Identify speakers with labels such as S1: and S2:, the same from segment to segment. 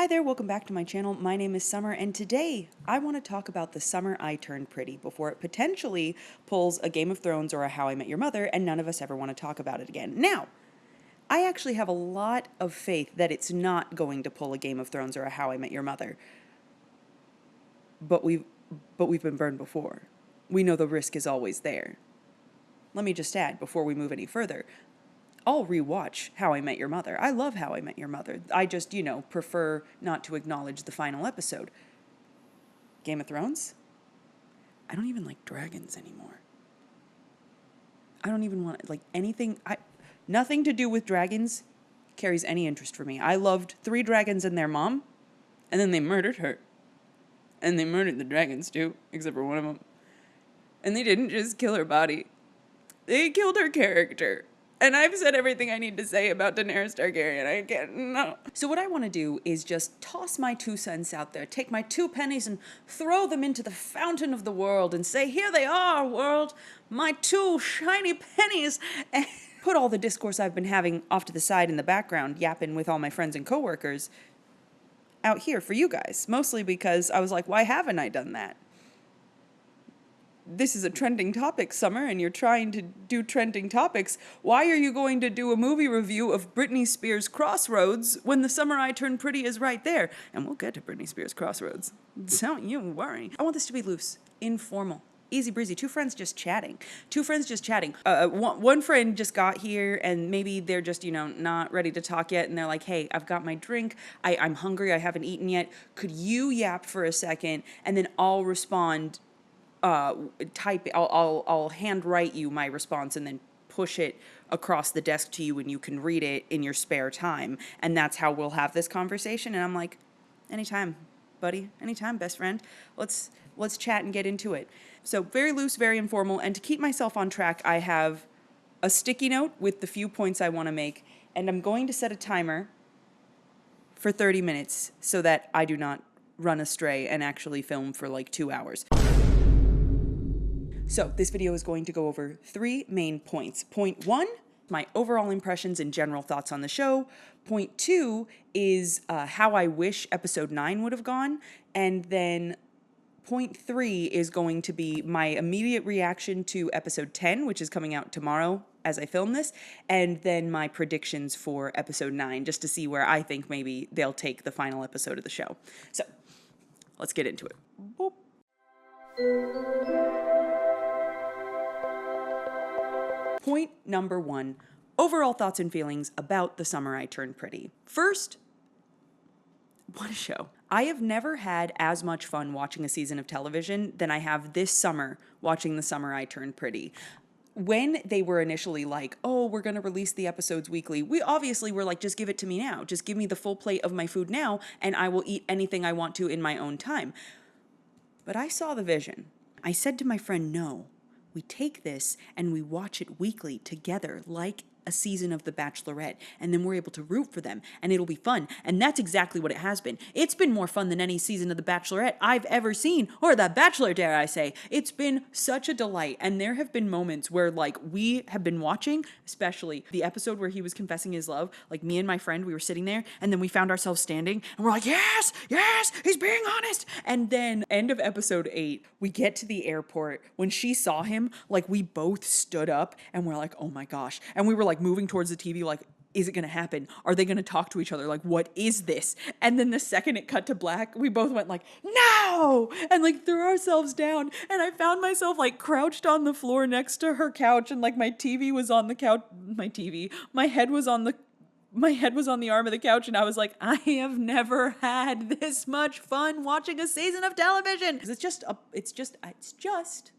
S1: Hi there, welcome back to my channel. My name is Summer, and today I want to talk about the summer I turned pretty before it potentially pulls a Game of Thrones or a How I Met Your Mother, and none of us ever want to talk about it again. Now, I actually have a lot of faith that it's not going to pull a Game of Thrones or a How I Met Your Mother. But we've been burned before. We know the risk is always there. Let me just add, before we move any further, I'll rewatch How I Met Your Mother. I love How I Met Your Mother. I just, prefer not to acknowledge the final episode. Game of Thrones? I don't even like dragons anymore. I don't even want, anything. Nothing to do with dragons carries any interest for me. I loved 3 dragons and their mom, and then they murdered her. And they murdered the dragons too, except for one of them. And they didn't just kill her body. They killed her character. And I've said everything I need to say about Daenerys Targaryen. I can't, no. So what I want to do is just toss my 2 cents out there, take my 2 pennies and throw them into the fountain of the world and say, here they are, world, my 2 shiny pennies, and put all the discourse I've been having off to the side in the background, yapping with all my friends and coworkers, out here for you guys. Mostly because I was like, why haven't I done that? This is a trending topic, Summer, and you're trying to do trending topics. Why are you going to do a movie review of Britney Spears' Crossroads when The Summer I Turned Pretty is right there? And we'll get to Britney Spears' Crossroads. Don't you worry. I want this to be loose, informal, easy breezy. 2 friends just chatting. One friend just got here and maybe they're just, not ready to talk yet. And they're like, hey, I've got my drink. I'm hungry. I haven't eaten yet. Could you yap for a second? And then I'll respond. I'll handwrite you my response and then push it across the desk to you and you can read it in your spare time. And that's how we'll have this conversation. And I'm like, anytime, buddy, anytime, best friend. Let's chat and get into it. So very loose, very informal. And to keep myself on track, I have a sticky note with the few points I want to make. And I'm going to set a timer for 30 minutes so that I do not run astray and actually film for like 2 hours. So this video is going to go over 3 main points. Point 1, my overall impressions and general thoughts on the show. Point 2 is how I wish episode 9 would have gone. And then point 3 is going to be my immediate reaction to episode 10, which is coming out tomorrow as I film this. And then my predictions for episode 9, just to see where I think maybe they'll take the final episode of the show. So let's get into it. Boop. Point number 1, overall thoughts and feelings about The Summer I Turned Pretty. First, what a show. I have never had as much fun watching a season of television than I have this summer watching The Summer I Turned Pretty. When they were initially like, oh, we're going to release the episodes weekly, we obviously were like, just give it to me now. Just give me the full plate of my food now, and I will eat anything I want to in my own time. But I saw the vision. I said to my friend, no. We take this and we watch it weekly together like a season of The Bachelorette, and then we're able to root for them, and it'll be fun. And that's exactly what it has been. It's been more fun than any season of The Bachelorette I've ever seen, or The Bachelor, dare I say. It's been such a delight, and there have been moments where, we have been watching, especially the episode where he was confessing his love, me and my friend, we were sitting there, and then we found ourselves standing, and we're like, yes, he's being honest. And then, end of episode 8, we get to the airport. When she saw him, we both stood up, and we're like, oh my gosh. And we were moving towards the TV, is it going to happen? Are they going to talk to each other? What is this? And then the second it cut to black, we both went no! And threw ourselves down. And I found myself crouched on the floor next to her couch, and my TV was on the couch. My head was on the arm of the couch, and I was like, I have never had this much fun watching a season of television. It's just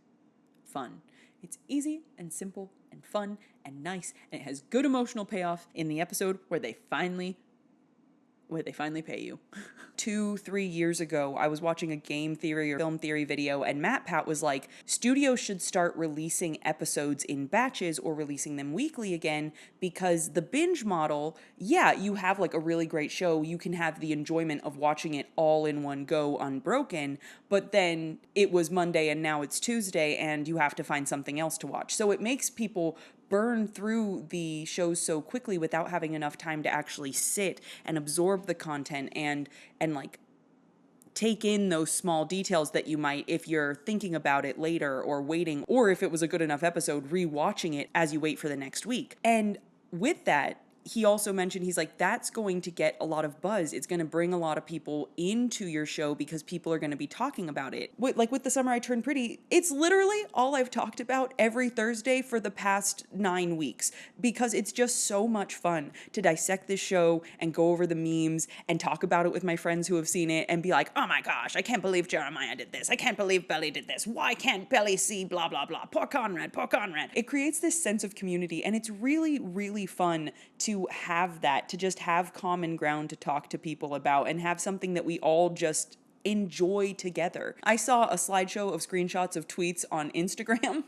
S1: fun. It's easy and simple and fun and nice, and it has good emotional payoff in the episode where they finally pay you. 2-3 years ago, I was watching a game theory or film theory video, and Matt Pat was like, studios should start releasing episodes in batches or releasing them weekly again, because the binge model, yeah, you have a really great show, you can have the enjoyment of watching it all in one go unbroken, but then it was Monday and now it's Tuesday and you have to find something else to watch. So it makes people burn through the shows so quickly without having enough time to actually sit and absorb the content and like take in those small details that you might, if you're thinking about it later or waiting, or if it was a good enough episode, rewatching it as you wait for the next week. And with that, he also mentioned, he's like, that's going to get a lot of buzz. It's going to bring a lot of people into your show because people are going to be talking about it. With The Summer I Turned Pretty, it's literally all I've talked about every Thursday for the past 9 weeks, because it's just so much fun to dissect this show and go over the memes and talk about it with my friends who have seen it and be like, oh my gosh, I can't believe Jeremiah did this. I can't believe Belly did this. Why can't Belly see blah, blah, blah. Poor Conrad, poor Conrad. It creates this sense of community, and it's really, really fun to have that, to just have common ground to talk to people about and have something that we all just enjoy together. I saw a slideshow of screenshots of tweets on Instagram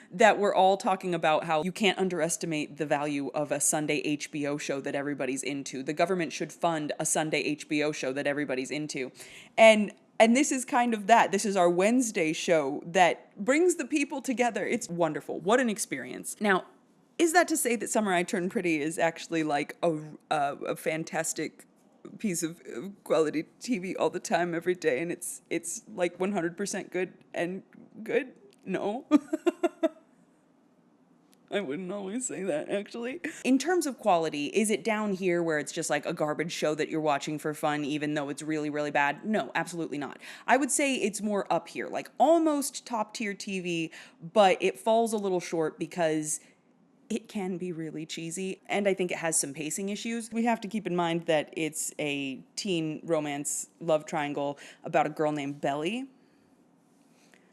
S1: that were all talking about how you can't underestimate the value of a Sunday HBO show that everybody's into. The government should fund a Sunday HBO show that everybody's into. And this is kind of that. This is our Wednesday show that brings the people together. It's wonderful. What an experience. Now, is that to say that Summer I Turned Pretty is actually like a fantastic piece of quality TV all the time, every day, and it's like 100% good and good? No. I wouldn't always say that, actually. In terms of quality, is it down here where it's just like a garbage show that you're watching for fun, even though it's really, really bad? No, absolutely not. I would say it's more up here, like almost top tier TV, but it falls a little short because it can be really cheesy, and I think it has some pacing issues. We have to keep in mind that it's a teen romance love triangle about a girl named Belly.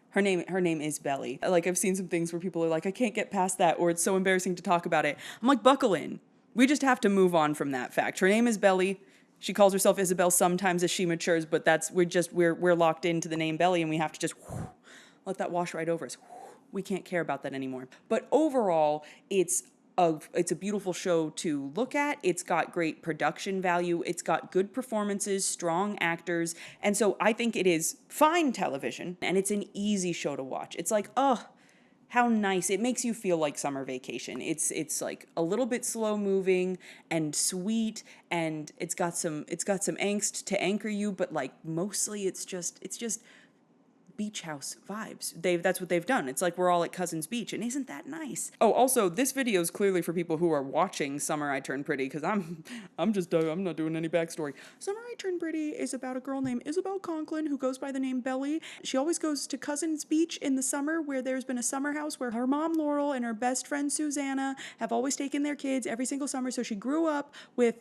S1: Her name is Belly. Like, I've seen some things where people are like, I can't get past that, or it's so embarrassing to talk about it. I'm like, buckle in. We just have to move on from that fact. Her name is Belly. She calls herself Isabel sometimes as she matures, but we're locked into the name Belly, and we have to just let that wash right over us. We can't care about that anymore. But overall, it's a beautiful show to look at. It's got great production value. It's got good performances, strong actors. And so I think it is fine television, and it's an easy show to watch. It's like, oh, how nice. It makes you feel like summer vacation. It's like a little bit slow moving and sweet, and it's got some angst to anchor you, but like mostly it's just beach house vibes. That's what they've done. It's like we're all at Cousins Beach, and isn't that nice? Oh, also, this video is clearly for people who are watching Summer I Turned Pretty, because I'm not doing any backstory. Summer I Turned Pretty is about a girl named Isabel Conklin who goes by the name Belly. She always goes to Cousins Beach in the summer, where there's been a summer house where her mom Laurel and her best friend Susannah have always taken their kids every single summer. So she grew up with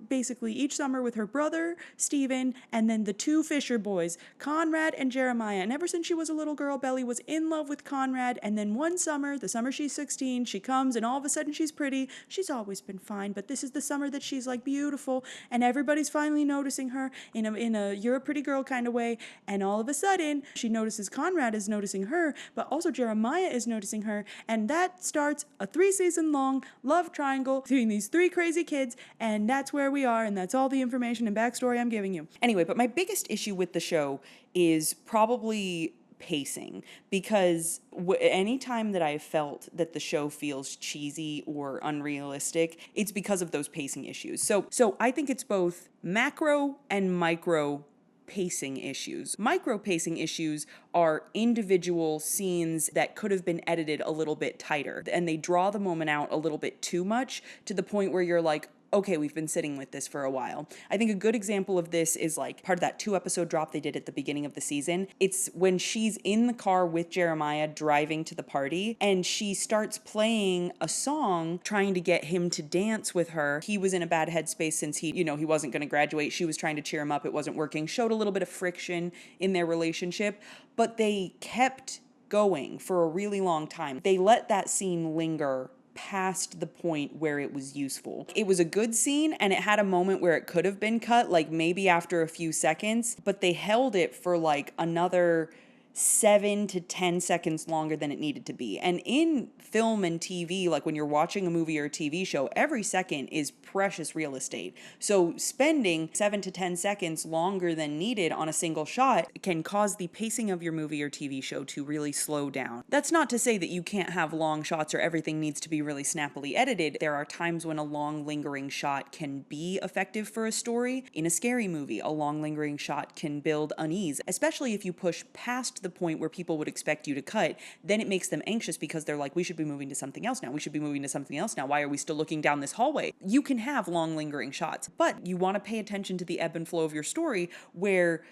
S1: basically each summer with her brother Stephen, and then the two Fisher boys, Conrad and Jeremiah. And ever since she was a little girl, Belly was in love with Conrad. And then one summer, the summer she's 16, she comes and all of a sudden she's pretty. She's always been fine, but this is the summer that she's like beautiful, and everybody's finally noticing her in a you're a pretty girl kind of way. And all of a sudden she notices Conrad is noticing her, but also Jeremiah is noticing her, and that starts a 3-season long love triangle between these 3 crazy kids. And that's where we are, and that's all the information and backstory I'm giving you. Anyway, but my biggest issue with the show is probably pacing, because any time that I've felt that the show feels cheesy or unrealistic, it's because of those pacing issues. So I think it's both macro and micro pacing issues. Micro pacing issues are individual scenes that could have been edited a little bit tighter, and they draw the moment out a little bit too much, to the point where you're like, okay, we've been sitting with this for a while. I think a good example of this is like part of that 2-episode drop they did at the beginning of the season. It's when she's in the car with Jeremiah driving to the party, and she starts playing a song trying to get him to dance with her. He was in a bad headspace since he wasn't going to graduate. She was trying to cheer him up. It wasn't working. Showed a little bit of friction in their relationship, but they kept going for a really long time. They let that scene linger past the point where it was useful. It was a good scene, and it had a moment where it could have been cut, like maybe after a few seconds, but they held it for like another 7 to 10 seconds longer than it needed to be. And in film and TV, like when you're watching a movie or a TV show, every second is precious real estate. So spending 7 to 10 seconds longer than needed on a single shot can cause the pacing of your movie or TV show to really slow down. That's not to say that you can't have long shots or everything needs to be really snappily edited. There are times when a long lingering shot can be effective for a story. In a scary movie, a long lingering shot can build unease, especially if you push past the point where people would expect you to cut. Then it makes them anxious because they're like, we should be moving to something else now. We should be moving to something else now. Why are we still looking down this hallway? You can have long lingering shots, but you want to pay attention to the ebb and flow of your story, where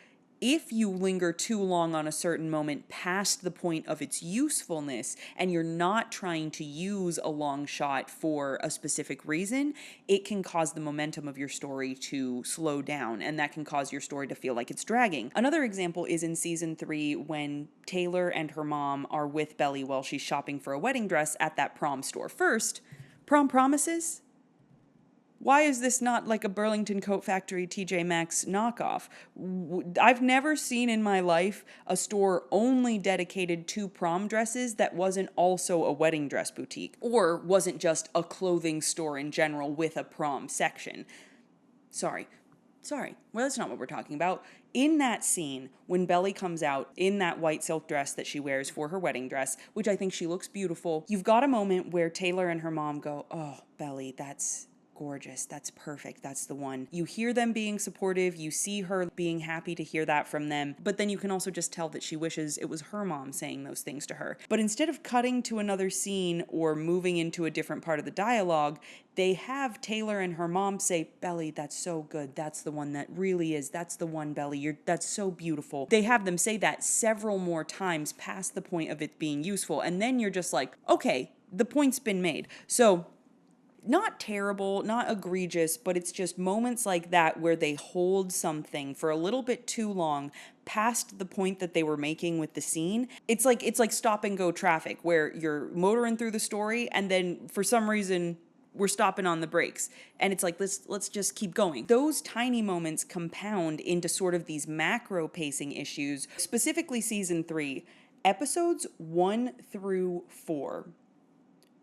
S1: if you linger too long on a certain moment past the point of its usefulness and you're not trying to use a long shot for a specific reason, it can cause the momentum of your story to slow down, and that can cause your story to feel like it's dragging. Another example is in season 3 when Taylor and her mom are with Belly while she's shopping for a wedding dress at that prom store. First, prom promises? Why is this not like a Burlington Coat Factory TJ Maxx knockoff? I've never seen in my life a store only dedicated to prom dresses that wasn't also a wedding dress boutique, or wasn't just a clothing store in general with a prom section. Sorry. Well, that's not what we're talking about. In that scene, when Belly comes out in that white silk dress that she wears for her wedding dress, which I think she looks beautiful, you've got a moment where Taylor and her mom go, "Oh, Belly, that's gorgeous. That's perfect. That's the one." You hear them being supportive. You see her being happy to hear that from them. But then you can also just tell that she wishes it was her mom saying those things to her. But instead of cutting to another scene or moving into a different part of the dialogue, they have Taylor and her mom say, "Belly, that's so good. That's the one that really is. That's the one, Belly. That's so beautiful." They have them say that several more times past the point of it being useful. And then you're just like, okay, the point's been made. So not terrible, not egregious, but it's just moments like that where they hold something for a little bit too long past the point that they were making with the scene. It's like stop and go traffic where you're motoring through the story and then for some reason we're stopping on the brakes. And it's like, let's just keep going. Those tiny moments compound into sort of these macro pacing issues, specifically season 3, episodes 1 through 4.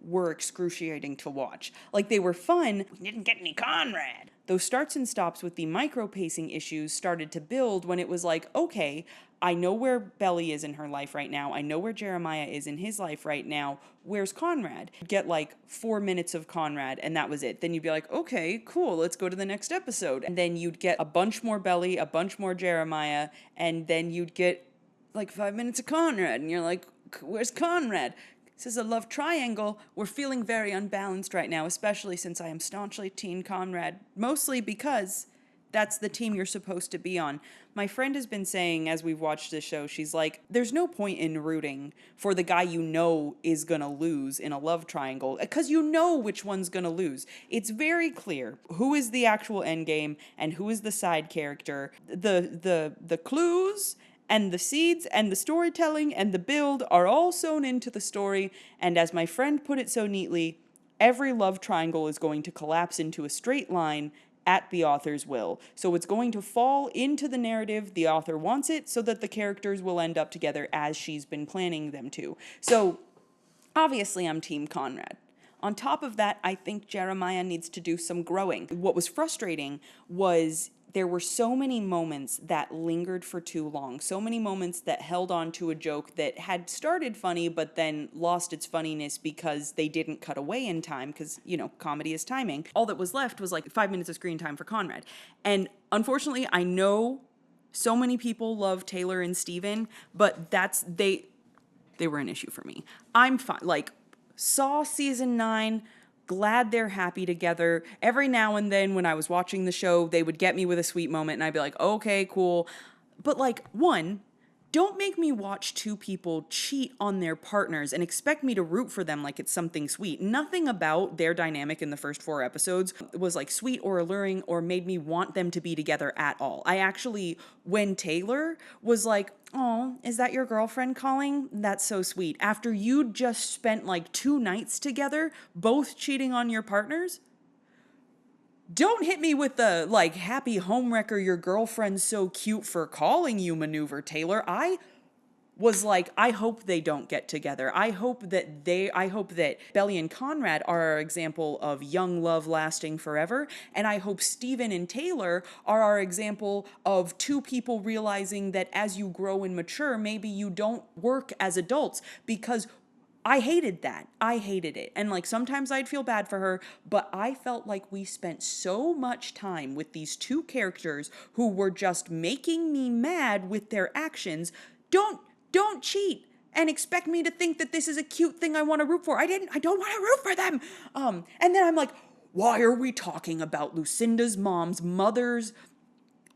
S1: Were excruciating to watch. Like, they were fun. We didn't get any Conrad. Those starts and stops with the micro-pacing issues started to build when it was like, okay, I know where Belly is in her life right now. I know where Jeremiah is in his life right now. Where's Conrad? You'd get like 4 minutes of Conrad and that was it. Then you'd be like, okay, cool, let's go to the next episode. And then you'd get a bunch more Belly, a bunch more Jeremiah, and then you'd get like 5 minutes of Conrad. And you're like, where's Conrad? This is a love triangle. We're feeling very unbalanced right now, especially since I am staunchly Team Conrad, mostly because that's the team you're supposed to be on. My friend has been saying as we've watched this show, she's like, there's no point in rooting for the guy you know is going to lose in a love triangle because you know which one's going to lose. It's very clear who is the actual endgame and who is the side character. The clues and the seeds and the storytelling and the build are all sewn into the story. And as my friend put it so neatly, every love triangle is going to collapse into a straight line at the author's will. So it's going to fall into the narrative the author wants it so that the characters will end up together as she's been planning them to. So obviously I'm Team Conrad. On top of that, I think Jeremiah needs to do some growing. What was frustrating was there were so many moments that lingered for too long, so many moments that held on to a joke that had started funny but then lost its funniness because they didn't cut away in time because, you know, comedy is timing. All that was left was like 5 minutes of screen time for Conrad. And unfortunately, I know so many people love Taylor and Steven, but they were an issue for me. I'm fine. Like, saw season 9, glad they're happy together. Every now and then when I was watching the show, they would get me with a sweet moment and I'd be like, okay, cool. But like, one, don't make me watch two people cheat on their partners and expect me to root for them like it's something sweet. Nothing about their dynamic in the first 4 episodes was like sweet or alluring or made me want them to be together at all. I actually, when Taylor was like, "Oh, is that your girlfriend calling? That's so sweet." After you'd just spent like 2 nights together, both cheating on your partners, don't hit me with the, like, happy homewrecker, your girlfriend's so cute for calling you maneuver, Taylor. I was like, I hope they don't get together. I hope that Belly and Conrad are our example of young love lasting forever. And I hope Steven and Taylor are our example of two people realizing that as you grow and mature, maybe you don't work as adults, because I hated that. I hated it. And like sometimes I'd feel bad for her, but I felt like we spent so much time with these two characters who were just making me mad with their actions. Don't cheat and expect me to think that this is a cute thing I want to root for. I don't want to root for them. And then I'm like, why are we talking about Lucinda's mom's mother's?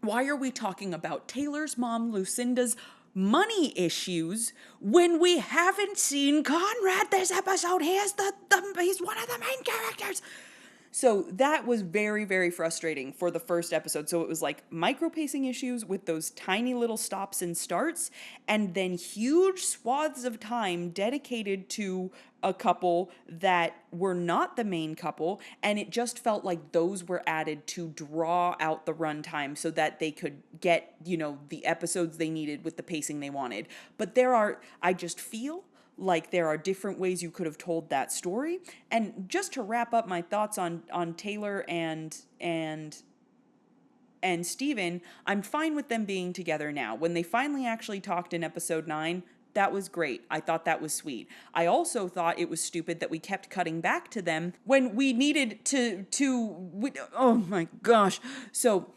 S1: Why are we talking about Taylor's mom, Lucinda's money issues, when we haven't seen Conrad this episode? He's one of the main characters. So that was very, very frustrating for the first episode. So it was like micro-pacing issues with those tiny little stops and starts, and then huge swaths of time dedicated to a couple that were not the main couple, and it just felt like those were added to draw out the runtime so that they could get, the episodes they needed with the pacing they wanted. But I just feel like there are different ways you could have told that story. And just to wrap up my thoughts on Taylor and Steven, I'm fine with them being together now. When they finally actually talked in episode 9, that was great. I thought that was sweet. I also thought it was stupid that we kept cutting back to them when we needed oh my gosh. So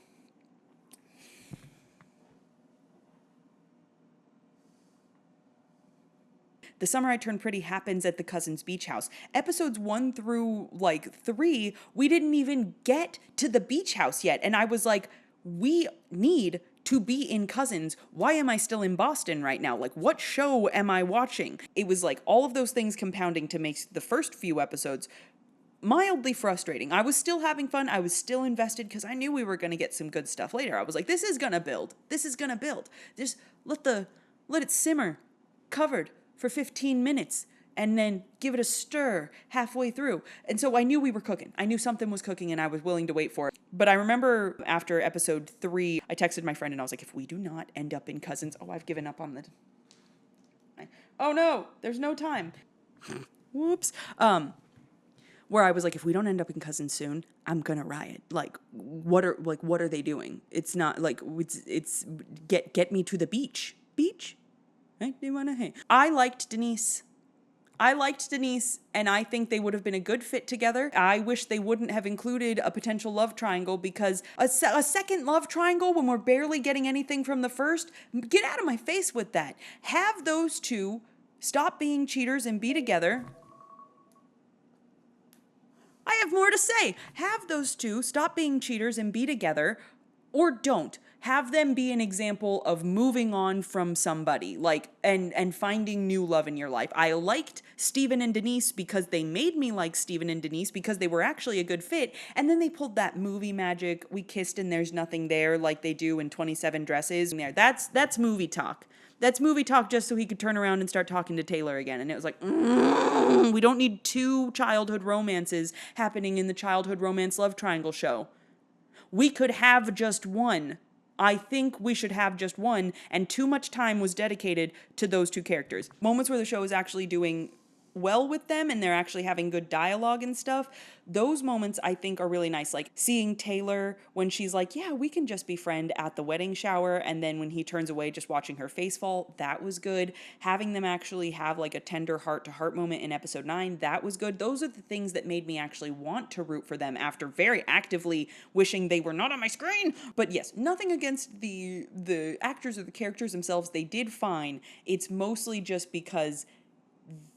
S1: The Summer I Turned Pretty happens at the Cousins Beach House. Episodes 1 through 3, we didn't even get to the beach house yet. And I was like, we need to be in Cousins. Why am I still in Boston right now? What show am I watching? It was all of those things compounding to make the first few episodes mildly frustrating. I was still having fun. I was still invested because I knew we were going to get some good stuff later. I was like, this is going to build. This is going to build. Just let it simmer, covered for 15 minutes, and then give it a stir halfway through. And so I knew we were cooking. I knew something was cooking, and I was willing to wait for it. But I remember after episode 3, I texted my friend, and I was like, if we do not end up in Cousins, I've given up on oh no, there's no time. Whoops. Where I was like, if we don't end up in Cousins soon, I'm gonna riot. What are they doing? It's not it's get me to the beach. Beach? Hey, do you wanna hey? I liked Denise, and I think they would have been a good fit together. I wish they wouldn't have included a potential love triangle, because a second love triangle when we're barely getting anything from the first, get out of my face with that. Have those two stop being cheaters and be together. I have more to say. Have those two stop being cheaters and be together, or don't. Have them be an example of moving on from somebody, and finding new love in your life. I liked Steven and Denise because they made me like Steven and Denise because they were actually a good fit. And then they pulled that movie magic, we kissed and there's nothing there, like they do in 27 Dresses. That's movie talk. That's movie talk just so he could turn around and start talking to Taylor again. And it was like, we don't need 2 childhood romances happening in the childhood romance love triangle show. We could have just one. I think we should have just one, and too much time was dedicated to those 2 characters. Moments where the show is actually doing well with them and they're actually having good dialogue and stuff, those moments I think are really nice. Like seeing Taylor when she's like, yeah, we can just be friends at the wedding shower, and then when he turns away, just watching her face fall, that was good. Having them actually have a tender heart-to-heart moment in episode 9, that was good. Those are the things that made me actually want to root for them after very actively wishing they were not on my screen. But yes, nothing against the actors or the characters themselves. They did fine. It's mostly just because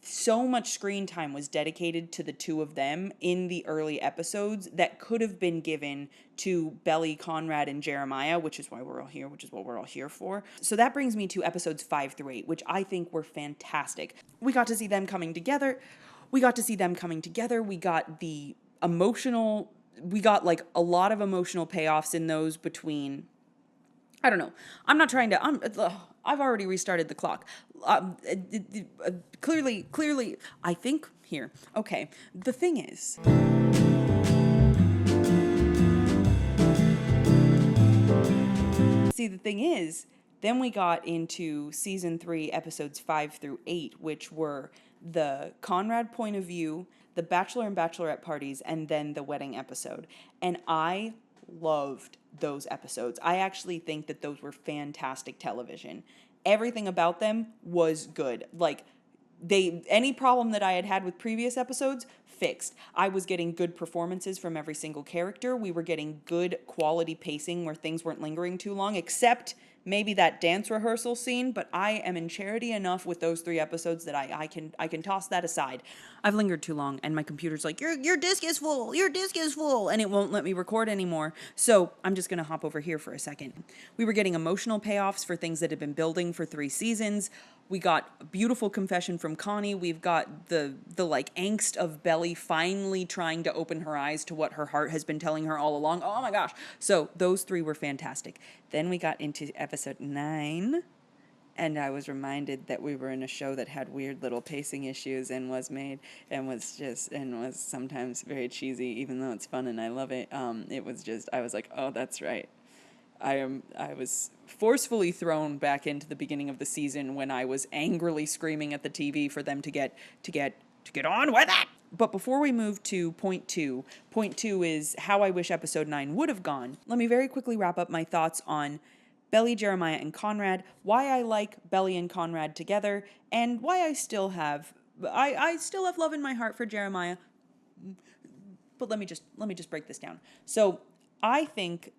S1: so much screen time was dedicated to the 2 of them in the early episodes that could have been given to Belly, Conrad, and Jeremiah, which is why we're all here, which is what we're all here for. So that brings me to episodes 5 through 8, which I think were fantastic. We got to see them coming together. We got the emotional, we got a lot of emotional payoffs in those between, I don't know. I'm not trying to, I've already restarted the clock. Clearly, I think here. Okay, the thing is, Then we got into season 3, episodes 5 through 8, which were the Conrad point of view, the bachelor and bachelorette parties, and then the wedding episode. And I loved those episodes. I actually think that those were fantastic television. Everything about them was good. Like, any problem that I had had with previous episodes, fixed. I was getting good performances from every single character. We were getting good quality pacing where things weren't lingering too long, except maybe that dance rehearsal scene, but I am in charity enough with those 3 episodes that I can toss that aside. I've lingered too long and my computer's like, your disk is full, and it won't let me record anymore. So I'm just gonna hop over here for a second. We were getting emotional payoffs for things that had been building for 3 seasons. We got a beautiful confession from Connie. We've got the like angst of Belly finally trying to open her eyes to what her heart has been telling her all along. Oh my gosh. So those 3 were fantastic. Then we got into episode 9, and I was reminded that we were in a show that had weird little pacing issues and was sometimes very cheesy, even though it's fun and I love it. I was like, oh, that's right. I was forcefully thrown back into the beginning of the season when I was angrily screaming at the TV for them to get on with it. But before we move to point two is how I wish episode 9 would have gone. Let me very quickly wrap up my thoughts on Belly, Jeremiah, and Conrad, why I like Belly and Conrad together, and why I still have love in my heart for Jeremiah. But let me just break this down. So I think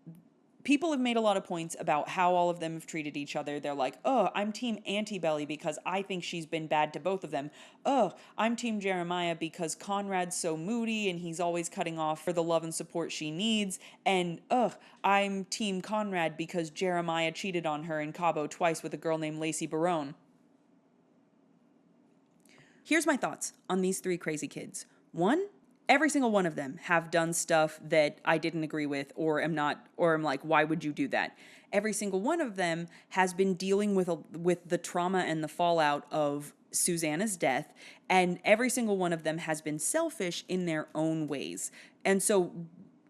S1: people have made a lot of points about how all of them have treated each other. They're like, oh, I'm team anti-Belly because I think she's been bad to both of them. Oh, I'm team Jeremiah because Conrad's so moody and he's always cutting off for the love and support she needs. And, I'm team Conrad because Jeremiah cheated on her in Cabo twice with a girl named Lacey Barone. Here's my thoughts on these 3 crazy kids. 1, every single one of them have done stuff that I didn't agree with or am like, why would you do that? Every single one of them has been dealing with the trauma and the fallout of Susannah's death, and every single one of them has been selfish in their own ways. And so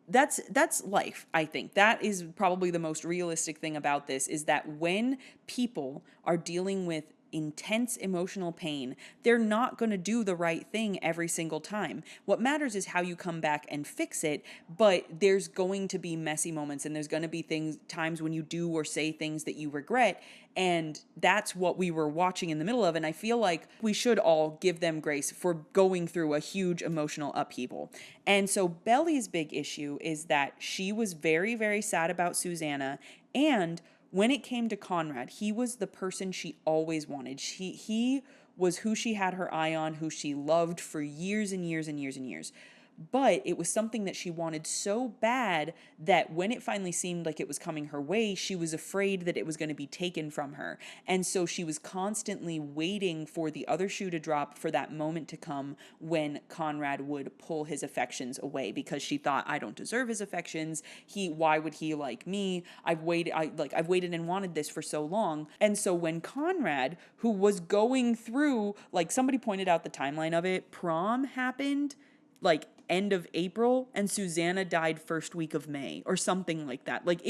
S1: that's life, I think. That is probably the most realistic thing about this, is that when people are dealing with intense emotional pain, they're not going to do the right thing every single time. What matters is how you come back and fix it, but there's going to be messy moments and there's going to be times when you do or say things that you regret, and that's what we were watching in the middle of, and I feel like we should all give them grace for going through a huge emotional upheaval. And so Belly's big issue is that she was very, very sad about Susannah, and when it came to Conrad, he was the person she always wanted. He was who she had her eye on, who she loved for years and years and years and years. But it was something that she wanted so bad that when it finally seemed like it was coming her way, she was afraid that it was going to be taken from her. And so she was constantly waiting for the other shoe to drop, for that moment to come when Conrad would pull his affections away, because she thought, I don't deserve his affections. Why would he like me? I've waited and wanted this for so long. And so when Conrad, who was going through, like, somebody pointed out the timeline of it, prom happened like end of April and Susannah died first week of May or something like that. Like,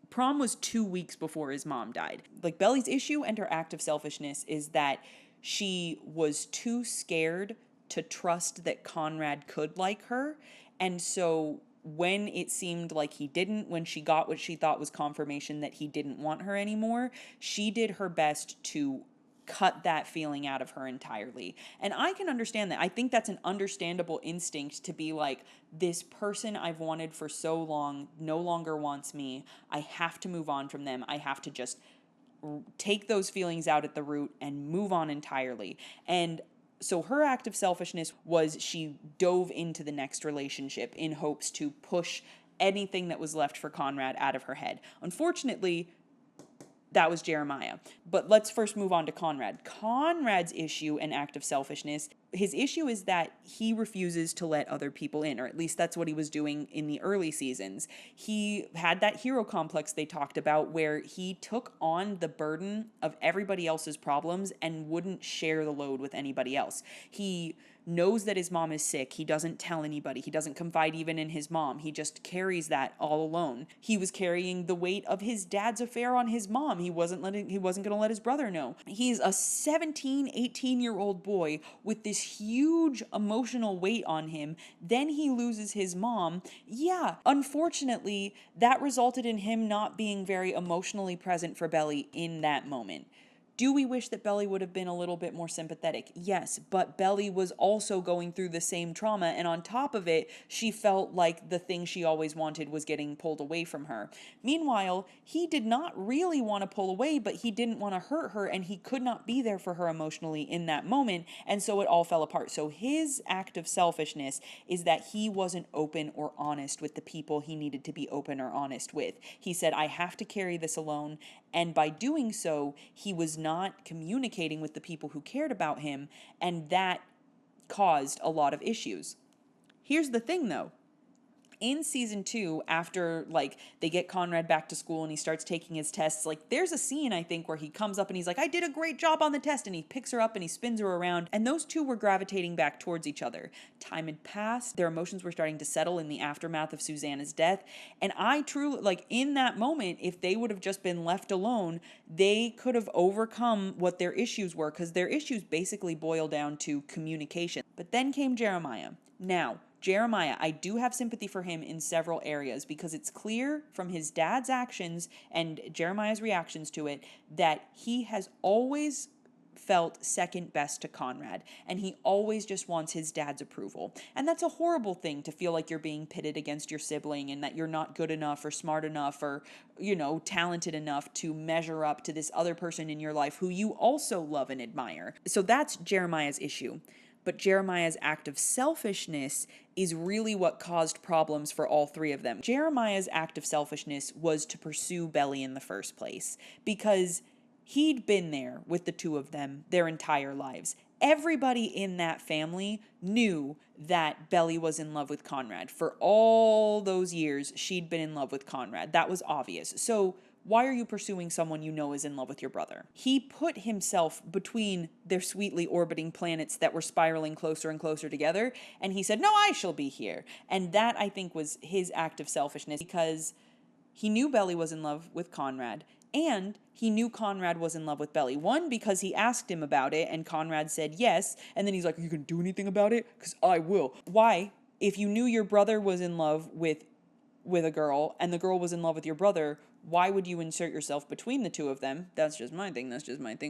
S1: prom was 2 weeks before his mom died. Like, Belly's issue and her act of selfishness is that she was too scared to trust that Conrad could like her. And so when it seemed like he didn't, when she got what she thought was confirmation that he didn't want her anymore, she did her best to cut that feeling out of her entirely. And I can understand that. I think that's an understandable instinct to be like, this person I've wanted for so long no longer wants me. I have to move on from them. I have to just take those feelings out at the root and move on entirely. And so her act of selfishness was she dove into the next relationship in hopes to push anything that was left for Conrad out of her head. Unfortunately, that was Jeremiah. But let's first move on to Conrad. Conrad's issue and act of selfishness his issue is that he refuses to let other people in, or at least that's what he was doing in the early seasons. He had that hero complex they talked about where he took on the burden of everybody else's problems and wouldn't share the load with anybody else. He knows that his mom is sick. He doesn't tell anybody. He doesn't confide even in his mom. He just carries that all alone. He was carrying the weight of his dad's affair on his mom. He wasn't going to let his brother know. He's a 17, 18-year-old boy with this huge emotional weight on him. Then he loses his mom. Yeah, unfortunately, that resulted in him not being very emotionally present for Belly in that moment. Do we wish that Belly would have been a little bit more sympathetic? Yes, but Belly was also going through the same trauma, and on top of it, she felt like the thing she always wanted was getting pulled away from her. Meanwhile, he did not really want to pull away, but he didn't want to hurt her, and he could not be there for her emotionally in that moment, and so it all fell apart. So his act of selfishness is that he wasn't open or honest with the people he needed to be open or honest with. He said, I have to carry this alone, and by doing so, he was not communicating with the people who cared about him, and that caused a lot of issues. Here's the thing, though. In season 2, after they get Conrad back to school and he starts taking his tests, there's a scene I think where he comes up and he's like, I did a great job on the test, and he picks her up and he spins her around, and those two were gravitating back towards each other. Time had passed, their emotions were starting to settle in the aftermath of Susannah's death, and I truly, in that moment, if they would have just been left alone, they could have overcome what their issues were, because their issues basically boil down to communication. But then came Jeremiah. Now, Jeremiah, I do have sympathy for him in several areas because it's clear from his dad's actions and Jeremiah's reactions to it that he has always felt second best to Conrad, and he always just wants his dad's approval. And that's a horrible thing, to feel like you're being pitted against your sibling and that you're not good enough or smart enough or, talented enough to measure up to this other person in your life who you also love and admire. So that's Jeremiah's issue. But Jeremiah's act of selfishness is really what caused problems for all three of them. Jeremiah's act of selfishness was to pursue Belly in the first place because he'd been there with the two of them their entire lives. Everybody in that family knew that Belly was in love with Conrad. For all those years, she'd been in love with Conrad. That was obvious. So why are you pursuing someone you know is in love with your brother? He put himself between their sweetly orbiting planets that were spiraling closer and closer together, and he said, no, I shall be here. And that, I think, was his act of selfishness, because he knew Belly was in love with Conrad, and he knew Conrad was in love with Belly. One, because he asked him about it, and Conrad said yes, and then he's like, are you going to do anything about it? Because I will. Why? If you knew your brother was in love with a girl, and the girl was in love with your brother, why would you insert yourself between the two of them? That's just my thing.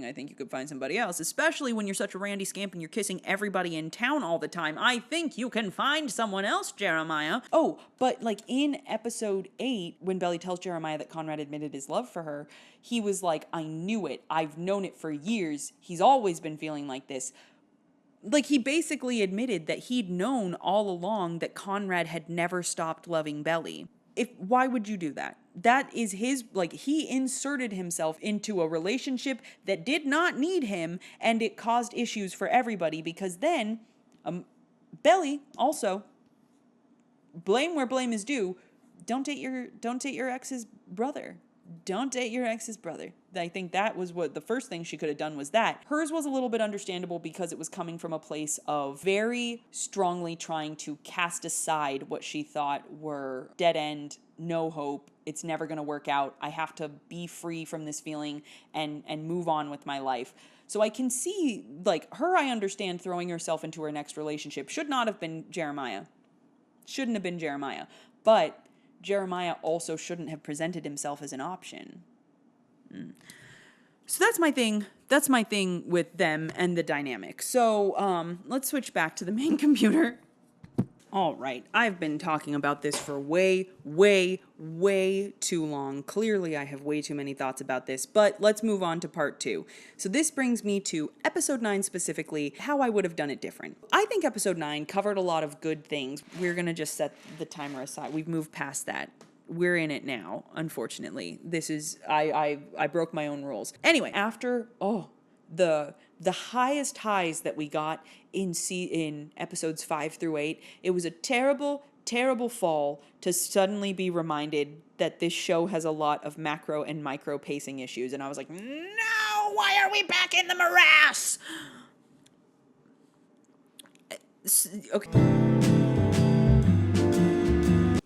S1: I think you could find somebody else, especially when you're such a randy scamp and you're kissing everybody in town all the time. I think you can find someone else, Jeremiah. Oh, but in episode 8, when Belly tells Jeremiah that Conrad admitted his love for her, he was like, I knew it. I've known it for years. He's always been feeling like this. He basically admitted that he'd known all along that Conrad had never stopped loving Belly. Why would you do that? That is his, he inserted himself into a relationship that did not need him, and it caused issues for everybody, because then Belly also, blame where blame is due, don't date your ex's brother. Don't date your ex's brother. I think that was what the first thing she could have done was that. Hers was a little bit understandable because it was coming from a place of very strongly trying to cast aside what she thought were dead end, no hope, it's never going to work out, I have to be free from this feeling and move on with my life. So I can see, her, I understand throwing herself into her next relationship. Should not have been Jeremiah. Shouldn't have been Jeremiah. But Jeremiah also shouldn't have presented himself as an option. So that's my thing. That's my thing with them and the dynamic. So let's switch back to the main computer. All right, I've been talking about this for way too long. Clearly, I have way too many thoughts about this, but let's move on to part 2. So this brings me to episode 9 specifically, how I would have done it different. I think episode 9 covered a lot of good things. We're going to just set the timer aside. We've moved past that. We're in it now, unfortunately. This is, I broke my own rules. Anyway, after, the the highest highs that we got in episodes 5 through 8. It was a terrible, terrible fall to suddenly be reminded that this show has a lot of macro and micro pacing issues. And I was like, no, why are we back in the morass? Okay.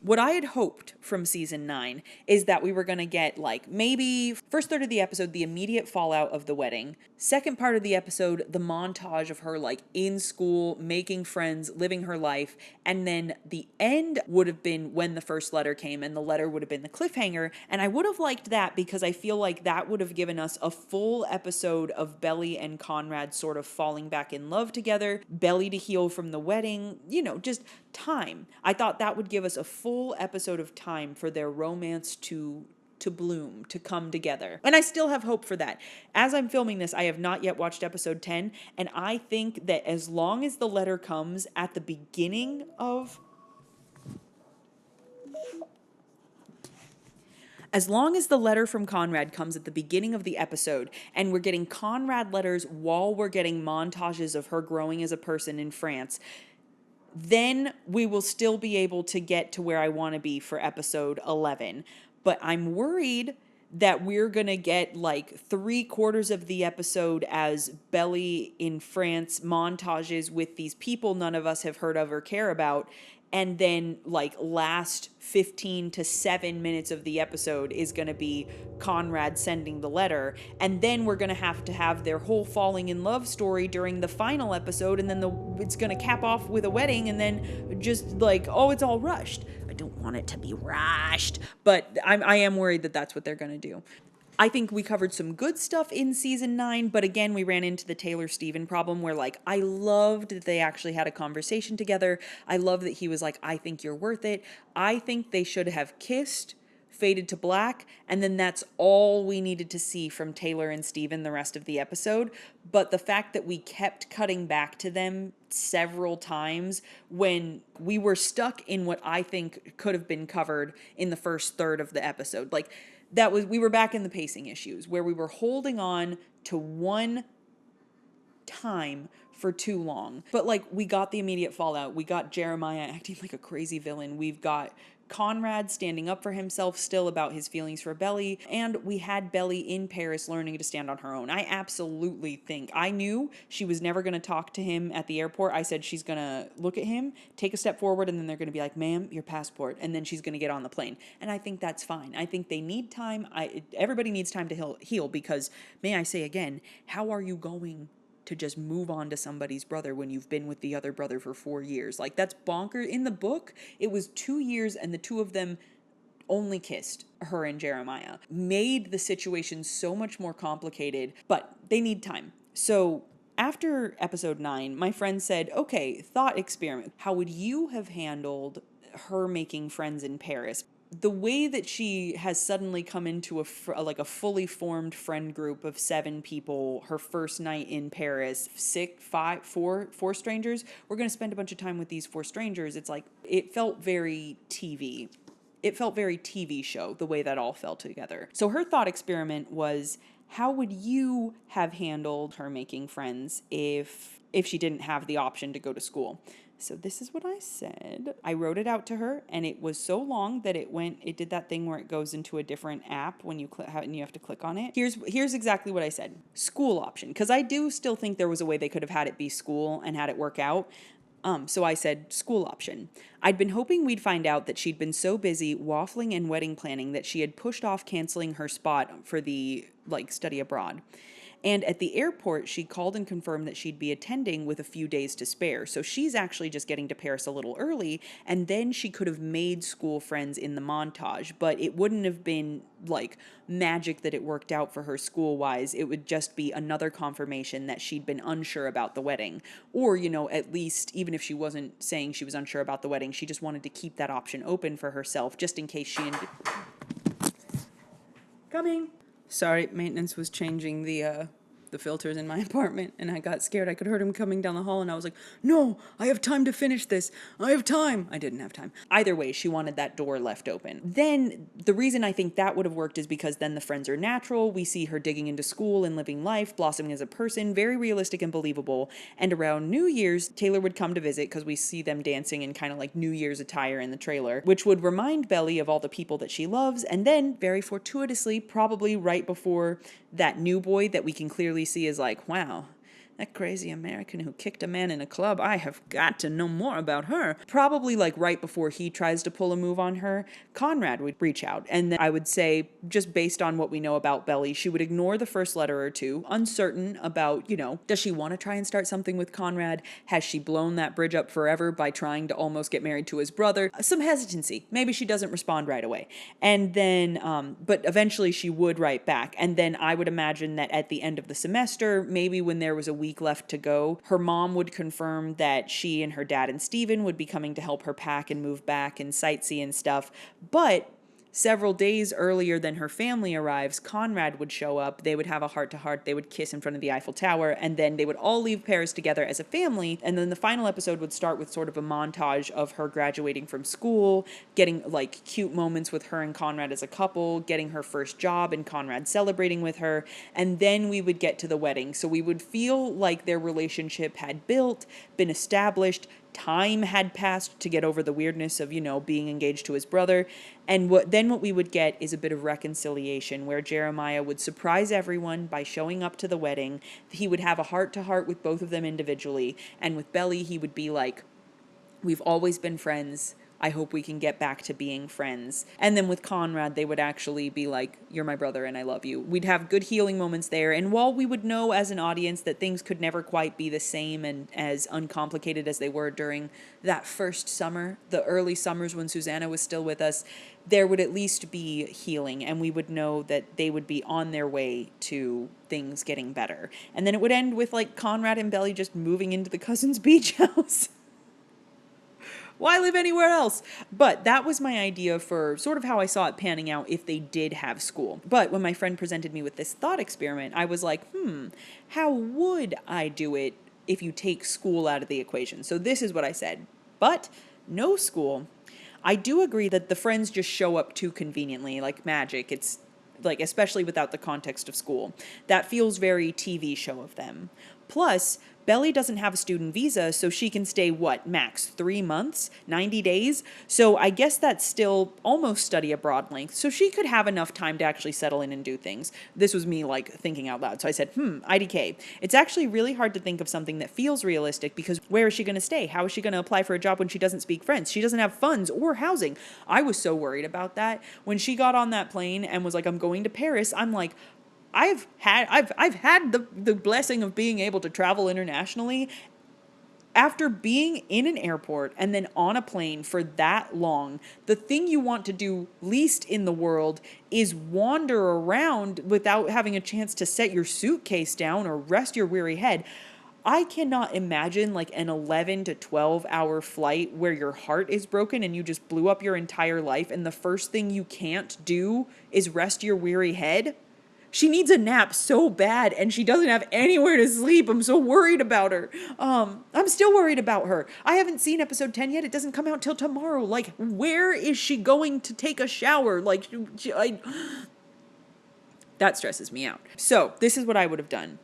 S1: What I had hoped from season 9 is that we were going to get, like, maybe first third of the episode, the immediate fallout of the wedding. Second part of the episode, the montage of her, like, in school, making friends, living her life. And then the end would have been when the first letter came, and the letter would have been the cliffhanger. And I would have liked that because I feel like that would have given us a full episode of Belly and Conrad sort of falling back in love together, Belly to heal from the wedding, just time. I thought that would give us a full episode of time for their romance to bloom, to come together. And I still have hope for that. As I'm filming this, I have not yet watched episode 10, and I think that as long as the letter comes at the beginning of... As long as the letter from Conrad comes at the beginning of the episode, and we're getting Conrad letters while we're getting montages of her growing as a person in France, then we will still be able to get to where I want to be for episode 11. But I'm worried that we're going to get like 3/4 of the episode as Belly in France montages with these people none of us have heard of or care about. And then like last 15 to 7 minutes of the episode is going to be Conrad sending the letter. And then we're going to have their whole falling in love story during the final episode. And then it's going to cap off with a wedding. And then just like, oh, it's all rushed. I don't want it to be rushed. But I am worried that that's what they're going to do. I think we covered some good stuff in season 9, but again, we ran into the Taylor-Steven problem where, like, I loved that they actually had a conversation together. I love that he was like, I think you're worth it. I think they should have kissed, faded to black, and then that's all we needed to see from Taylor and Steven the rest of the episode. But the fact that we kept cutting back to them several times when we were stuck in what I think could have been covered in the first third of the episode, like, we were back in the pacing issues where we were holding on to one time for too long. But like, we got the immediate fallout. We got Jeremiah acting like a crazy villain. We've got Conrad standing up for himself still about his feelings for Belly. And we had Belly in Paris learning to stand on her own. I absolutely think, I knew she was never going to talk to him at the airport. I said she's going to look at him, take a step forward, and then they're going to be like, ma'am, your passport. And then she's going to get on the plane. And I think that's fine. I think they need time. Everybody needs time to heal because, may I say again, how are you going to just move on to somebody's brother when you've been with the other brother for 4 years? Like, that's bonkers. In the book, it was 2 years and the two of them only kissed, her and Jeremiah. Made the situation so much more complicated, but they need time. So after episode 9, my friend said, okay, thought experiment. How would you have handled her making friends in Paris? The way that she has suddenly come into a fully formed friend group of 7 people, her first night in Paris, 4 strangers. We're going to spend a bunch of time with these 4 strangers. It's like, it felt very TV. It felt very TV show, the way that all fell together. So her thought experiment was, how would you have handled her making friends if she didn't have the option to go to school? So this is what I said. I wrote it out to her, and it was so long that it did that thing where it goes into a different app when you and you have to click on it. Here's exactly what I said. School option, because I do still think there was a way they could have had it be school and had it work out. So I said school option. I'd been hoping we'd find out that she'd been so busy waffling and wedding planning that she had pushed off canceling her spot for the study abroad. And at the airport, she called and confirmed that she'd be attending with a few days to spare. So she's actually just getting to Paris a little early, and then she could have made school friends in the montage, but it wouldn't have been like magic that it worked out for her school-wise. It would just be another confirmation that she'd been unsure about the wedding. Or, at least, even if she wasn't saying she was unsure about the wedding, she just wanted to keep that option open for herself, just in case she Coming! Sorry, maintenance was changing the the filters in my apartment, and I got scared. I could hear him coming down the hall, and I was like, no, I have time to finish this. I have time. I didn't have time. Either way, she wanted that door left open. Then the reason I think that would have worked is because then the friends are natural. We see her digging into school and living life, blossoming as a person, very realistic and believable. And around New Year's, Taylor would come to visit because we see them dancing in kind of like New Year's attire in the trailer, which would remind Belly of all the people that she loves. And then, very fortuitously, probably right before that new boy that we can clearly see is like, wow, that crazy American who kicked a man in a club, I have got to know more about her. Probably like right before he tries to pull a move on her, Conrad would reach out. And then I would say, just based on what we know about Belly, she would ignore the first letter or two, uncertain about, does she want to try and start something with Conrad? Has she blown that bridge up forever by trying to almost get married to his brother? Some hesitancy. Maybe she doesn't respond right away. And then, but eventually she would write back. And then I would imagine that at the end of the semester, maybe when there was a week left to go, her mom would confirm that she and her dad and Steven would be coming to help her pack and move back and sightsee and stuff. But several days earlier than her family arrives, Conrad would show up. They would have a heart-to-heart. They would kiss in front of the Eiffel Tower, and then they would all leave Paris together as a family. And then the final episode would start with sort of a montage of her graduating from school, getting like cute moments with her and Conrad as a couple, getting her first job and Conrad celebrating with her. And then we would get to the wedding. So we would feel like their relationship had built, been established, time had passed to get over the weirdness of, being engaged to his brother. And what we would get is a bit of reconciliation where Jeremiah would surprise everyone by showing up to the wedding. He would have a heart-to-heart with both of them individually. And with Belly, he would be like, we've always been friends. I hope we can get back to being friends. And then with Conrad, they would actually be like, you're my brother and I love you. We'd have good healing moments there. And while we would know as an audience that things could never quite be the same and as uncomplicated as they were during that first summer, the early summers when Susannah was still with us, there would at least be healing, and we would know that they would be on their way to things getting better. And then it would end with like Conrad and Belly just moving into the cousin's beach house. Why live anywhere else? But that was my idea for sort of how I saw it panning out if they did have school. But when my friend presented me with this thought experiment, I was like, how would I do it if you take school out of the equation? So this is what I said. But no school. I do agree that the friends just show up too conveniently, like magic. It's like, especially without the context of school. That feels very TV show of them. Plus, Belly doesn't have a student visa, so she can stay, max 3 months, 90 days? So I guess that's still almost study abroad length, so she could have enough time to actually settle in and do things. This was me, thinking out loud. So I said, IDK. It's actually really hard to think of something that feels realistic, because where is she going to stay? How is she going to apply for a job when she doesn't speak French? She doesn't have funds or housing. I was so worried about that. When she got on that plane and was like, I'm going to Paris, I'm like, I've had the blessing of being able to travel internationally. After being in an airport and then on a plane for that long, the thing you want to do least in the world is wander around without having a chance to set your suitcase down or rest your weary head. I cannot imagine an 11 to 12 hour flight where your heart is broken and you just blew up your entire life and the first thing you can't do is rest your weary head. She needs a nap so bad, and she doesn't have anywhere to sleep. I'm so worried about her. I'm still worried about her. I haven't seen episode 10 yet. It doesn't come out till tomorrow. Where is she going to take a shower? That stresses me out. So this is what I would have done.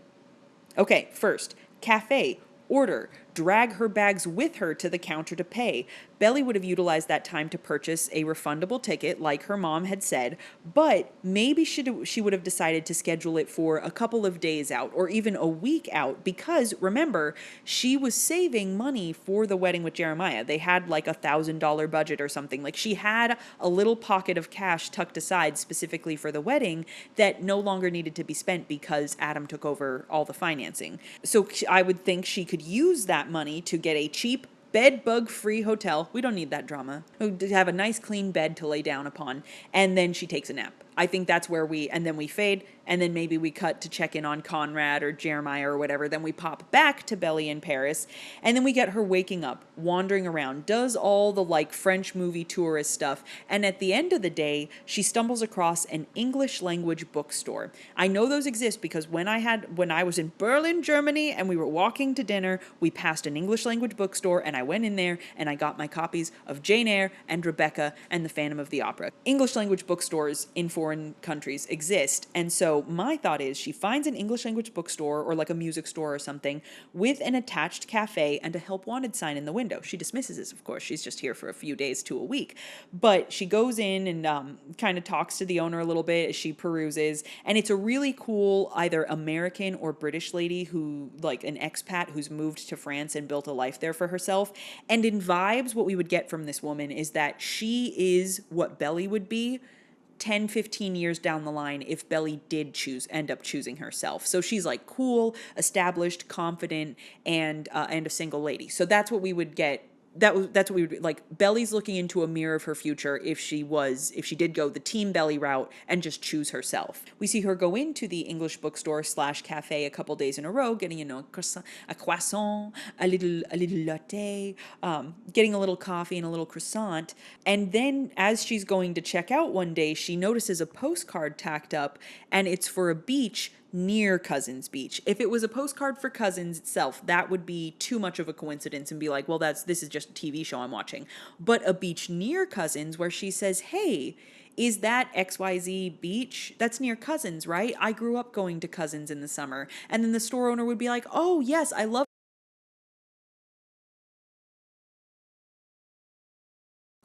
S1: Okay, first, cafe, order, drag her bags with her to the counter to pay. Belly would have utilized that time to purchase a refundable ticket like her mom had said, but maybe she would have decided to schedule it for a couple of days out or even a week out because, remember, she was saving money for the wedding with Jeremiah. They had $1,000 budget or something. She had a little pocket of cash tucked aside specifically for the wedding that no longer needed to be spent because Adam took over all the financing. So I would think she could use that money to get a cheap bed bug free hotel. We don't need that drama. To have a nice clean bed to lay down upon. And then she takes a nap. I think that's where and then we fade, and then maybe we cut to check in on Conrad or Jeremiah or whatever. Then we pop back to Belly in Paris, and then we get her waking up, wandering around, does all the like French movie tourist stuff, and at the end of the day, she stumbles across an English language bookstore. I know those exist because when I was in Berlin, Germany, and we were walking to dinner, we passed an English language bookstore, and I went in there and I got my copies of Jane Eyre and Rebecca and the Phantom of the Opera. English language bookstores in foreign countries exist, and so my thought is she finds an English language bookstore or like a music store or something with an attached cafe and a help wanted sign in the window. She dismisses this, of course. She's just here for a few days to a week, but she goes in and kind of talks to the owner a little bit as she peruses, and it's a really cool either American or British lady who, like an expat who's moved to France and built a life there for herself. And in vibes, what we would get from this woman is that she is what Belly would be 10, 15 years down the line if Belly did end up choosing herself. So she's like cool, established, confident, and a single lady. So that's what we would get. That's what we would like. Belly's looking into a mirror of her future if she did go the team Belly route and just choose herself. We see her go into the English bookstore / cafe a couple days in a row, getting a croissant, a little latte, getting a little coffee and a little croissant. And then as she's going to check out one day, she notices a postcard tacked up, and it's for a beach near Cousins Beach. If it was a postcard for Cousins itself, that would be too much of a coincidence and be like, well, this is just a TV show I'm watching. But a beach near Cousins where she says, hey, is that XYZ beach? That's near Cousins, right? I grew up going to Cousins in the summer. And then the store owner would be like, oh, yes, I love.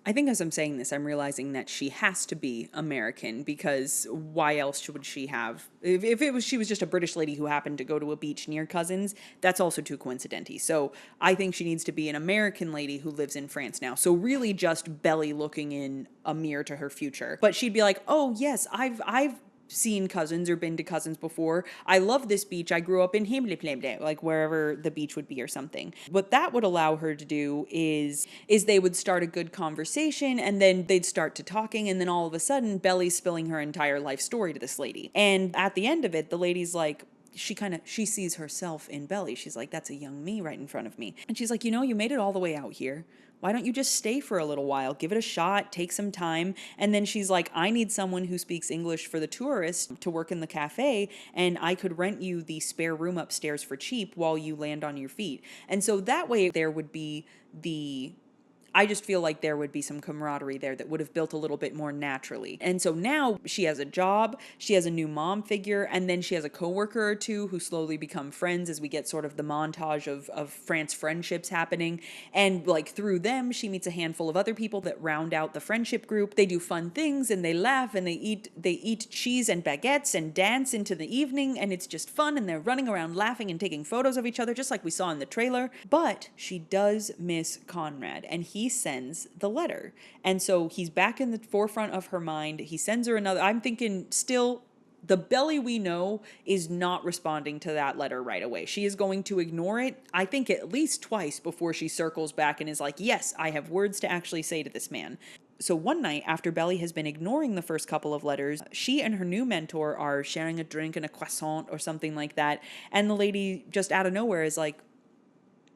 S1: I think as I'm saying this, I'm realizing that she has to be American because why else would she have? If she was just a British lady who happened to go to a beach near Cousins, that's also too coincidental. So I think she needs to be an American lady who lives in France now. So really just Belly looking in a mirror to her future. But she'd be like, oh yes, I've seen Cousins or been to Cousins before. I love this beach. I grew up in Himmelplemde, like wherever the beach would be or something. What that would allow her to do is they would start a good conversation, and then they'd start to talking, and then all of a sudden Belly's spilling her entire life story to this lady. And at the end of it, the lady's like, she sees herself in Belly. She's like, that's a young me right in front of me. And she's like, you made it all the way out here. Why don't you just stay for a little while, give it a shot, take some time? And then she's like, I need someone who speaks English for the tourists to work in the cafe, and I could rent you the spare room upstairs for cheap while you land on your feet. And so that way there would be I just feel like there would be some camaraderie there that would have built a little bit more naturally. And so now she has a job, she has a new mom figure, and then she has a coworker or two who slowly become friends as we get sort of the montage of France friendships happening. And like through them, she meets a handful of other people that round out the friendship group. They do fun things and they laugh and they eat cheese and baguettes and dance into the evening, and it's just fun, and they're running around laughing and taking photos of each other just like we saw in the trailer. But she does miss Conrad, and he sends the letter. And so he's back in the forefront of her mind. He sends her another. I'm thinking still the Belly we know is not responding to that letter right away. She is going to ignore it, I think at least twice before she circles back and is like, yes, I have words to actually say to this man. So one night after Belly has been ignoring the first couple of letters, she and her new mentor are sharing a drink and a croissant or something like that. And the lady just out of nowhere is like,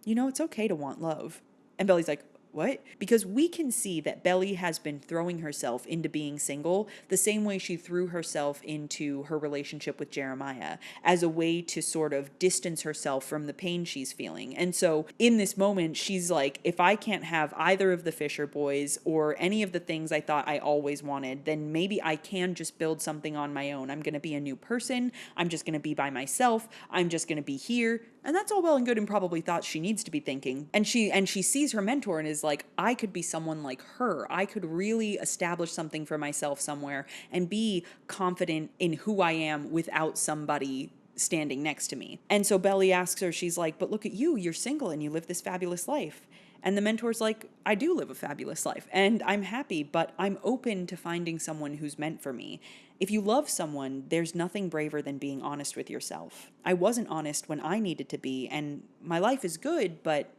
S1: it's okay to want love. And Belly's like, what? Because we can see that Belly has been throwing herself into being single the same way she threw herself into her relationship with Jeremiah as a way to sort of distance herself from the pain she's feeling. And so in this moment, she's like, if I can't have either of the Fisher boys or any of the things I thought I always wanted, then maybe I can just build something on my own. I'm going to be a new person. I'm just going to be by myself. I'm just going to be here. And that's all well and good and probably thoughts she needs to be thinking. And she sees her mentor and is like, I could be someone like her. I could really establish something for myself somewhere and be confident in who I am without somebody standing next to me. And so Belly asks her, she's like, but look at you, you're single and you live this fabulous life. And the mentor's like, I do live a fabulous life and I'm happy, but I'm open to finding someone who's meant for me. If you love someone, there's nothing braver than being honest with yourself. I wasn't honest when I needed to be, and my life is good, but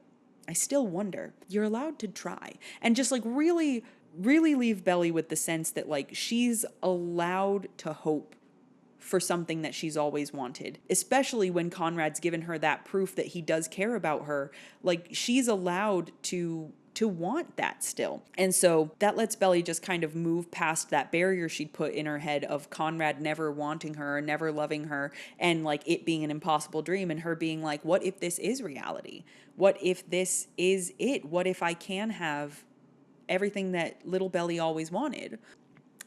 S1: I still wonder. You're allowed to try. And just like really really leave Belly with the sense that like she's allowed to hope for something that she's always wanted, especially when Conrad's given her that proof that he does care about her. Like she's allowed to want that still. And so that lets Belly just kind of move past that barrier she'd put in her head of Conrad never wanting her or never loving her, and like it being an impossible dream, and her being like, what if this is reality? What if this is it? What if I can have everything that little Belly always wanted?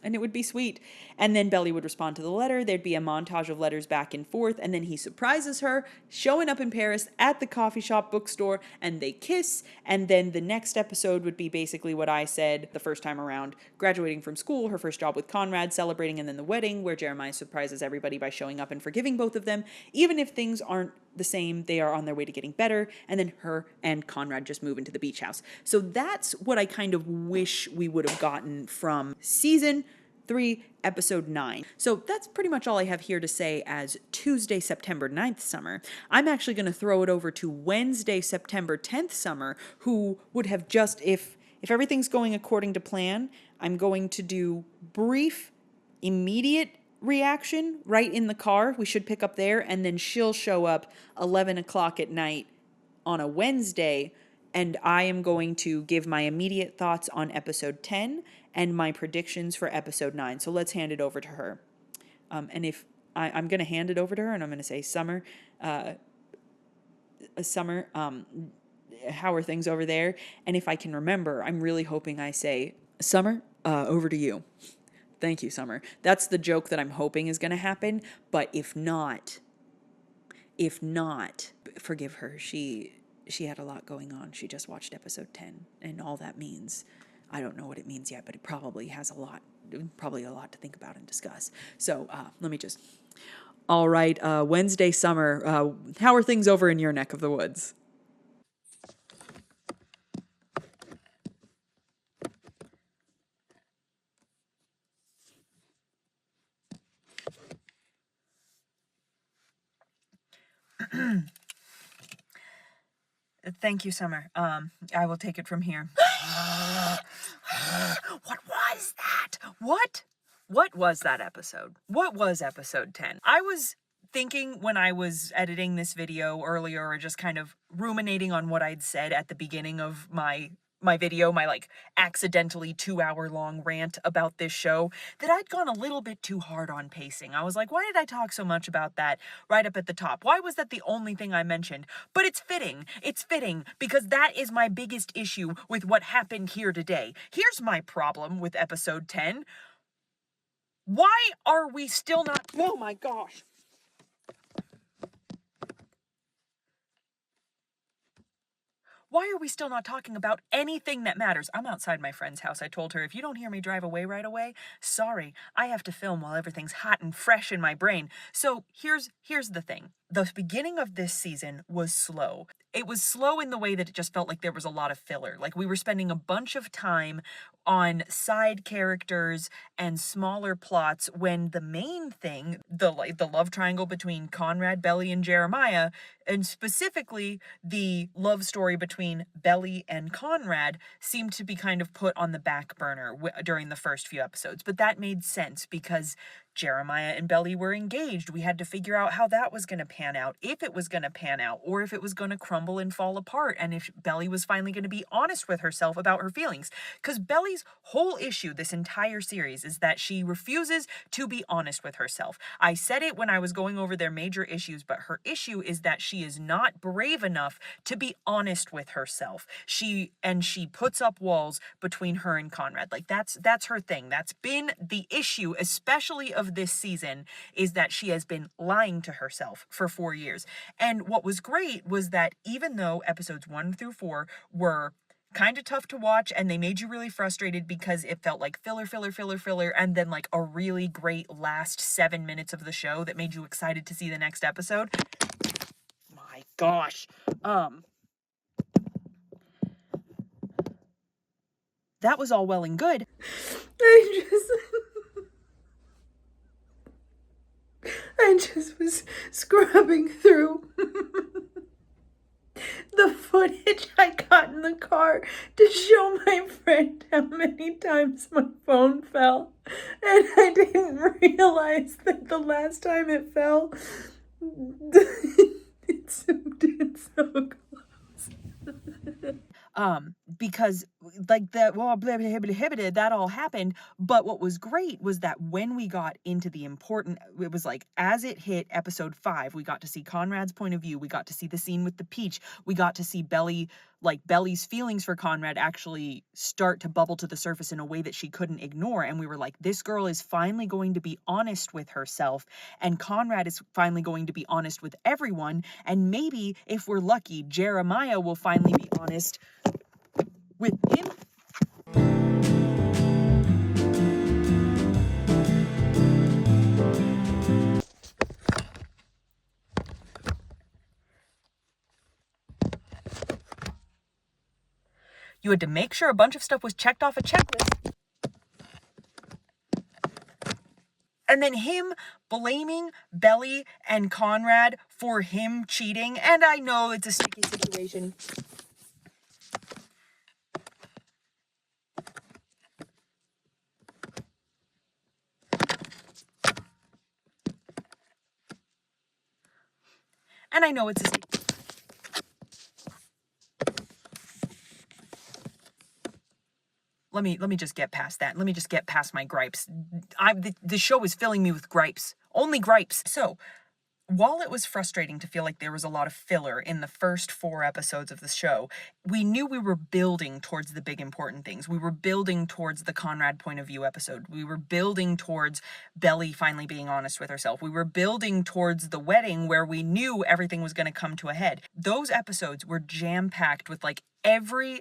S1: And it would be sweet. And then Belly would respond to the letter. There'd be a montage of letters back and forth. And then he surprises her, showing up in Paris at the coffee shop bookstore, and they kiss. And then the next episode would be basically what I said the first time around: graduating from school, her first job with Conrad, celebrating, and then the wedding, where Jeremiah surprises everybody by showing up and forgiving both of them. Even if things aren't the same, they are on their way to getting better. And then her and Conrad just move into the beach house. So that's what I kind of wish we would have gotten from season 3, episode 9. So that's pretty much all I have here to say as Tuesday, September 9th summer. I'm actually going to throw it over to Wednesday, September 10th summer, who would have just, if everything's going according to plan, I'm going to do brief, immediate reaction right in the car. We should pick up there, and then she'll show up 11 o'clock at night on a Wednesday, and I am going to give my immediate thoughts on episode 10 and my predictions for episode 9. So let's hand it over to her. And if I'm going to hand it over to her, and I'm going to say, Summer, how are things over there? And if I can remember, I'm really hoping I say, Summer, over to you. Thank you, Summer. That's the joke that I'm hoping is going to happen. But if not, forgive her. She had a lot going on. She just watched episode 10, and all that means, I don't know what it means yet, but it probably has a lot to think about and discuss. So let me just, all right, Wednesday, Summer, how are things over in your neck of the woods?
S2: Thank you, Summer. I will take it from here. What was that? What? What was that episode? What was episode 10? I was thinking when I was editing this video earlier, or just kind of ruminating on what I'd said at the beginning of my video, my like accidentally 2-hour long rant about this show, that I'd gone a little bit too hard on pacing. I was like, why did I talk so much about that right up at the top? Why was that the only thing I mentioned? But it's fitting. It's fitting because that is my biggest issue with what happened here today. Here's my problem with episode 10. Why are we still not... Oh my gosh. Why are we still not talking about anything that matters? I'm outside my friend's house. I told her, if you don't hear me drive away right away, sorry, I have to film while everything's hot and fresh in my brain. So here's the thing. The beginning of this season was slow. It was slow in the way that it just felt like there was a lot of filler. Like we were spending a bunch of time on side characters and smaller plots when the main thing, the love triangle between Conrad, Belly, and Jeremiah, and specifically the love story between Belly and Conrad, seemed to be kind of put on the back burner during the first few episodes. But that made sense because Jeremiah and Belly were engaged. We had to figure out how that was going to pan out, if it was going to pan out, or if it was going to crumble and fall apart, and if Belly was finally going to be honest with herself about her feelings. Because Belly's whole issue this entire series is that she refuses to be honest with herself. I said it when I was going over their major issues, but her issue is that she is not brave enough to be honest with herself. She puts up walls between her and Conrad. Like that's her thing. That's been the issue, especially of this season, is that she has been lying to herself for 4 years. And what was great was that even though episodes 1 through 4 were kind of tough to watch and they made you really frustrated because it felt like filler, and then like a really great last 7 minutes of the show that made you excited to see the next episode. My gosh. That was all well and good. I just was scrubbing through the footage I got in the car to show my friend how many times my phone fell. And I didn't realize that the last time it fell, it zoomed in so close. Because like that, well, that all happened. But what was great was that when we got into the important, it was like as it hit episode 5, we got to see Conrad's point of view. We got to see the scene with the peach. We got to see Belly's feelings for Conrad actually start to bubble to the surface in a way that she couldn't ignore. And we were like, this girl is finally going to be honest with herself. And Conrad is finally going to be honest with everyone. And maybe if we're lucky, Jeremiah will finally be honest with him. You had to make sure a bunch of stuff was checked off a checklist. And then him blaming Belly and Conrad for him cheating. And I know it's a sticky situation. And I know it's a sticky. Let me just get past that. Let me just get past my gripes. The show is filling me with gripes. Only gripes. So, while it was frustrating to feel like there was a lot of filler in the first 4 episodes of the show, we knew we were building towards the big important things. We were building towards the Conrad point of view episode. We were building towards Belly finally being honest with herself. We were building towards the wedding where we knew everything was going to come to a head. Those episodes were jam-packed with like every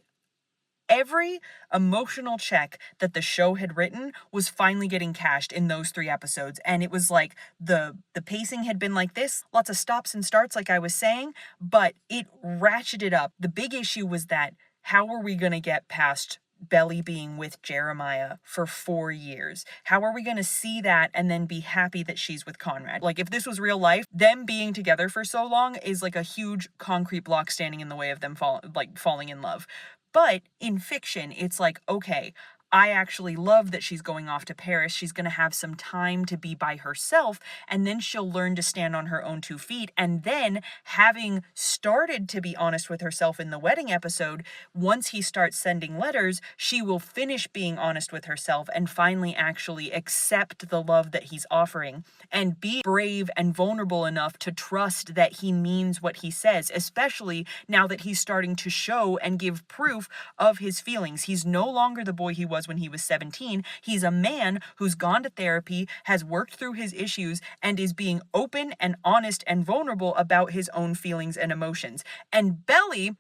S2: emotional check that the show had written was finally getting cashed in those 3 episodes. And it was like the pacing had been like this, lots of stops and starts like I was saying, but it ratcheted up. The big issue was that how were we going to get past Belly being with Jeremiah for 4 years? How are we going to see that and then be happy that she's with Conrad? Like if this was real life, them being together for so long is like a huge concrete block standing in the way of them falling in love. But in fiction, it's like, okay, I actually love that she's going off to Paris. She's going to have some time to be by herself, and then she'll learn to stand on her own 2 feet. And then, having started to be honest with herself in the wedding episode, once he starts sending letters, she will finish being honest with herself and finally actually accept the love that he's offering and be brave and vulnerable enough to trust that he means what he says, especially now that he's starting to show and give proof of his feelings. He's no longer the boy he was when he was 17. He's a man who's gone to therapy, has worked through his issues, and is being open and honest and vulnerable about his own feelings and emotions. And Belly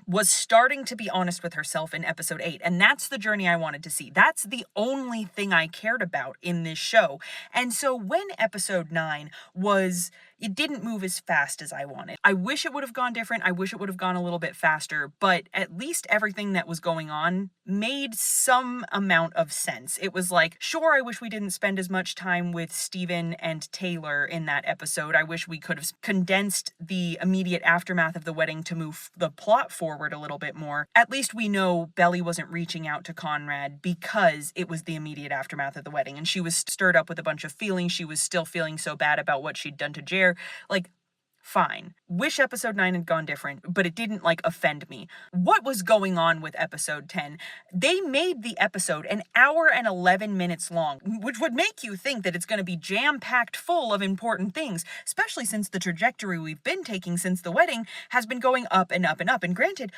S2: was starting to be honest with herself in episode 8. And that's the journey I wanted to see. That's the only thing I cared about in this show. And so when episode 9 it didn't move as fast as I wanted. I wish it would have gone different. I wish it would have gone a little bit faster, but at least everything that was going on made some amount of sense. It was like, sure, I wish we didn't spend as much time with Steven and Taylor in that episode. I wish we could have condensed the immediate aftermath of the wedding to move the plot forward a little bit more. At least we know Belly wasn't reaching out to Conrad because it was the immediate aftermath of the wedding, and she was stirred up with a bunch of feelings. She was still feeling so bad about what she'd done to Jer. Like, fine. Wish episode 9 had gone different, but it didn't, offend me. What was going on with episode 10? They made the episode an hour and 11 minutes long, which would make you think that it's going to be jam-packed full of important things, especially since the trajectory we've been taking since the wedding has been going up and up and up. And granted,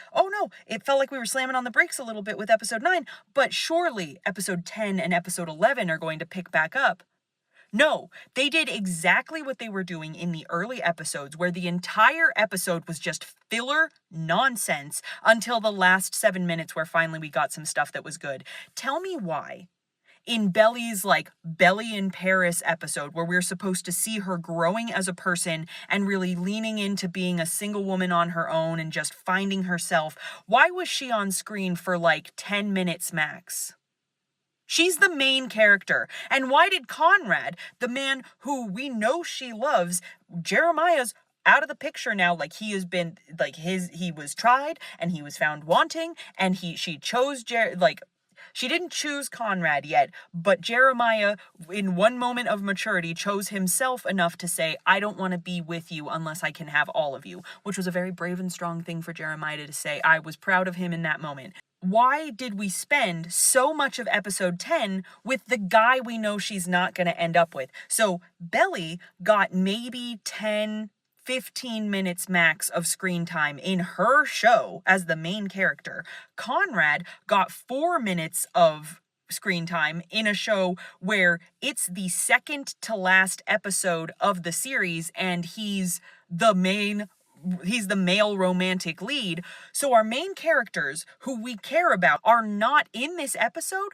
S2: it felt like we were slamming on the brakes a little bit with episode 9, but surely episode 10 and episode 11 are going to pick back up. No, they did exactly what they were doing in the early episodes, where the entire episode was just filler nonsense until the last 7 minutes where finally we got some stuff that was good. Tell me why. In Belly's Belly in Paris episode, where we're supposed to see her growing as a person and really leaning into being a single woman on her own and just finding herself, why was she on screen for 10 minutes max? She's the main character. And why did Conrad, the man who we know she loves, Jeremiah's out of the picture now. Like, he has been, like, he was tried and he was found wanting, and she chose she didn't choose Conrad yet, but Jeremiah, in one moment of maturity, chose himself enough to say, I don't want to be with you unless I can have all of you, which was a very brave and strong thing for Jeremiah to say. I was proud of him in that moment. Why did we spend so much of episode 10 with the guy we know she's not going to end up with? So Belly got maybe 10, 15 minutes max of screen time in her show as the main character. Conrad got 4 minutes of screen time in a show where it's the second to last episode of the series, and he's the male romantic lead. So our main characters who we care about are not in this episode.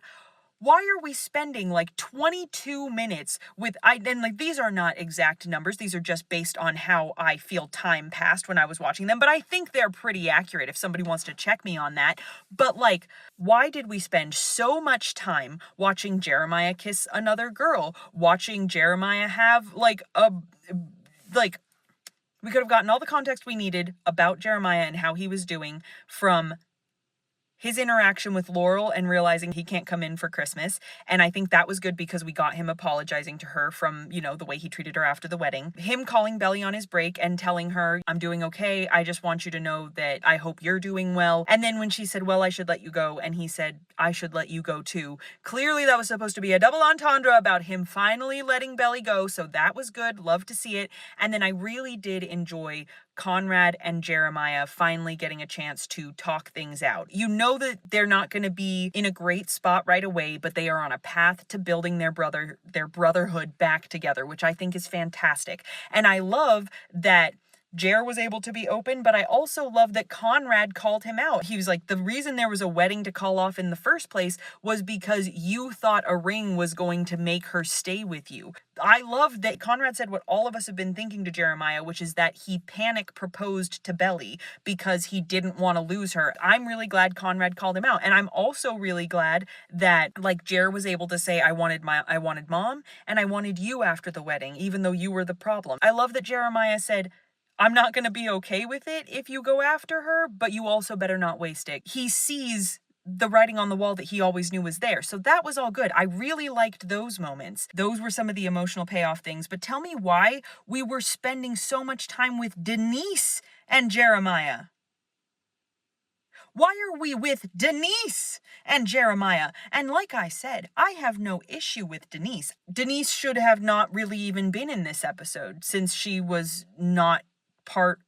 S2: Why are we spending like 22 minutes with, and like, these are not exact numbers, these are just based on how I feel time passed when I was watching them, but I think they're pretty accurate if somebody wants to check me on that. But like, why did we spend so much time watching Jeremiah kiss another girl, watching Jeremiah have we could have gotten all the context we needed about Jeremiah and how he was doing from his interaction with Laurel and realizing he can't come in for Christmas. And I think that was good because we got him apologizing to her from, the way he treated her after the wedding. Him calling Belly on his break and telling her, I'm doing okay. I just want you to know that I hope you're doing well. And then when she said, well, I should let you go, and he said, I should let you go too. Clearly that was supposed to be a double entendre about him finally letting Belly go. So that was good. Love to see it. And then I really did enjoy Conrad and Jeremiah finally getting a chance to talk things out. You know that they're not going to be in a great spot right away, but they are on a path to building their brotherhood back together, which I think is fantastic. And I love that Jer was able to be open, but I also love that Conrad called him out. He was like, the reason there was a wedding to call off in the first place was because you thought a ring was going to make her stay with you. I love that Conrad said what all of us have been thinking to Jeremiah, which is that he panic proposed to Belly because he didn't want to lose her. I'm really glad Conrad called him out. And I'm also really glad that Jer was able to say, I wanted mom and I wanted you after the wedding, even though you were the problem. I love that Jeremiah said, I'm not going to be okay with it if you go after her, but you also better not waste it. He sees the writing on the wall that he always knew was there. So that was all good. I really liked those moments. Those were some of the emotional payoff things. But tell me why we were spending so much time with Denise and Jeremiah. Why are we with Denise and Jeremiah? And like I said, I have no issue with Denise. Denise should have not really even been in this episode since she was not part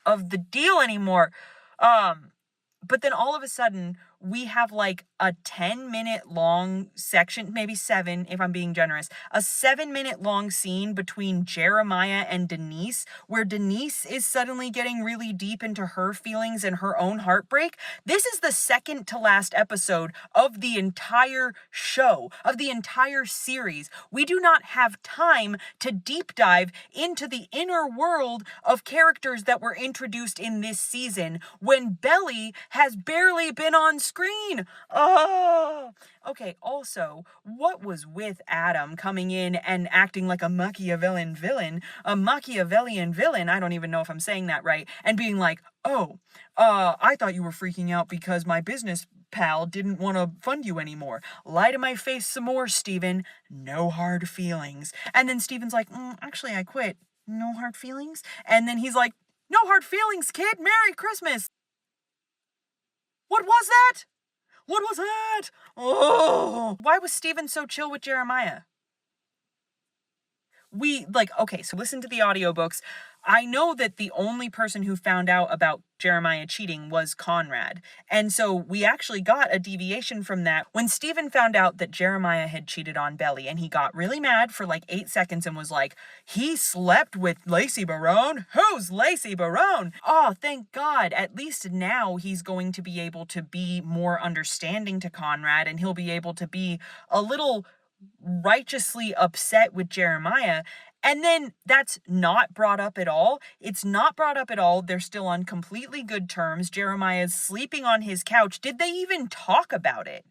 S2: of the deal anymore. But then all of a sudden we have like a 10-minute long section, maybe 7 if I'm being generous, a 7-minute long scene between Jeremiah and Denise, where Denise is suddenly getting really deep into her feelings and her own heartbreak. This is the second to last episode of the entire show, of the entire series. We do not have time to deep dive into the inner world of characters that were introduced in this season when Belly has barely been on screen. Oh, okay. Also, what was with Adam coming in and acting like a Machiavellian villain? I don't even know if I'm saying that right. And being like, I thought you were freaking out because my business pal didn't want to fund you anymore. Lie to my face some more, Steven. No hard feelings. And then Steven's like, actually, I quit. No hard feelings? And then he's like, no hard feelings, kid. Merry Christmas. What was that? What was that? Oh! Why was Steven so chill with Jeremiah? So listen to the audiobooks. I know that the only person who found out about Jeremiah cheating was Conrad. And so we actually got a deviation from that when Steven found out that Jeremiah had cheated on Belly, and he got really mad for like 8 seconds and was like, he slept with Lacey Barone? Who's Lacey Barone? Oh, thank God. At least now he's going to be able to be more understanding to Conrad, and he'll be able to be a little righteously upset with Jeremiah. And then that's not brought up at all. It's not brought up at all. They're still on completely good terms. Jeremiah's sleeping on his couch. Did they even talk about it?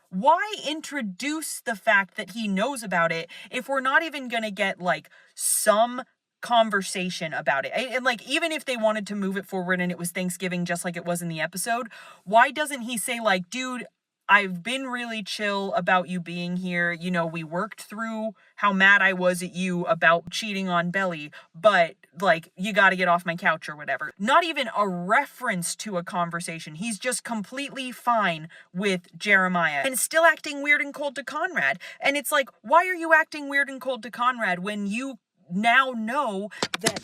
S2: Why introduce the fact that he knows about it if we're not even going to get like some conversation about it. And like, even if they wanted to move it forward and it was Thanksgiving just like it was in the episode, why doesn't he say like, dude, I've been really chill about you being here. You know, we worked through how mad I was at you about cheating on Belly, but like, you got to get off my couch or whatever. Not even a reference to a conversation. He's just completely fine with Jeremiah and still acting weird and cold to Conrad. And it's like, why are you acting weird and cold to Conrad when you now know that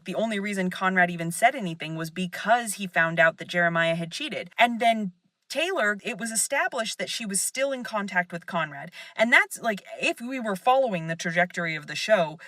S2: the only reason Conrad even said anything was because he found out that Jeremiah had cheated. And then Taylor, it was established that she was still in contact with Conrad. And that's like, if we were following the trajectory of the show,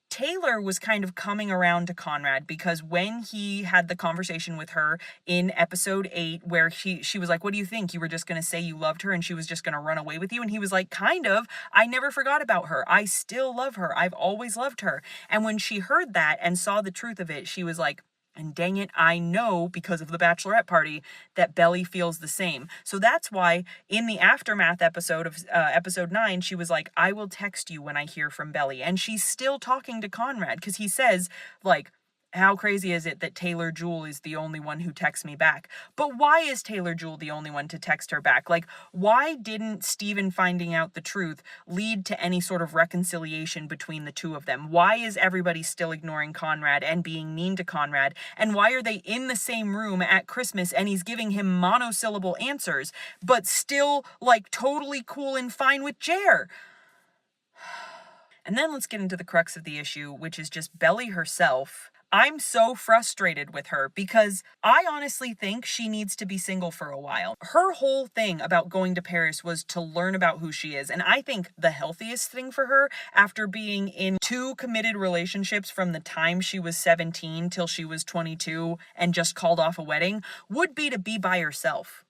S2: Taylor was kind of coming around to Conrad, because when he had the conversation with her in episode 8, where she was like, what do you think? You were just going to say you loved her and she was just going to run away with you? And he was like, kind of. I never forgot about her. I still love her. I've always loved her. And when she heard that and saw the truth of it, she was like, and dang it, I know because of the bachelorette party that Belly feels the same. So that's why in the aftermath episode of episode 9, she was like, I will text you when I hear from Belly. And she's still talking to Conrad, because he says, like, how crazy is it that Taylor Jewel is the only one who texts me back? But why is Taylor Jewel the only one to text her back? Like, why didn't Steven finding out the truth lead to any sort of reconciliation between the two of them? Why is everybody still ignoring Conrad and being mean to Conrad? And why are they in the same room at Christmas and he's giving him monosyllable answers, but still, like, totally cool and fine with Jer? And then let's get into the crux of the issue, which is just Belly herself. I'm so frustrated with her because I honestly think she needs to be single for a while. Her whole thing about going to Paris was to learn about who she is. And I think the healthiest thing for her, after being in 2 committed relationships from the time she was 17 till she was 22 and just called off a wedding, would be to be by herself.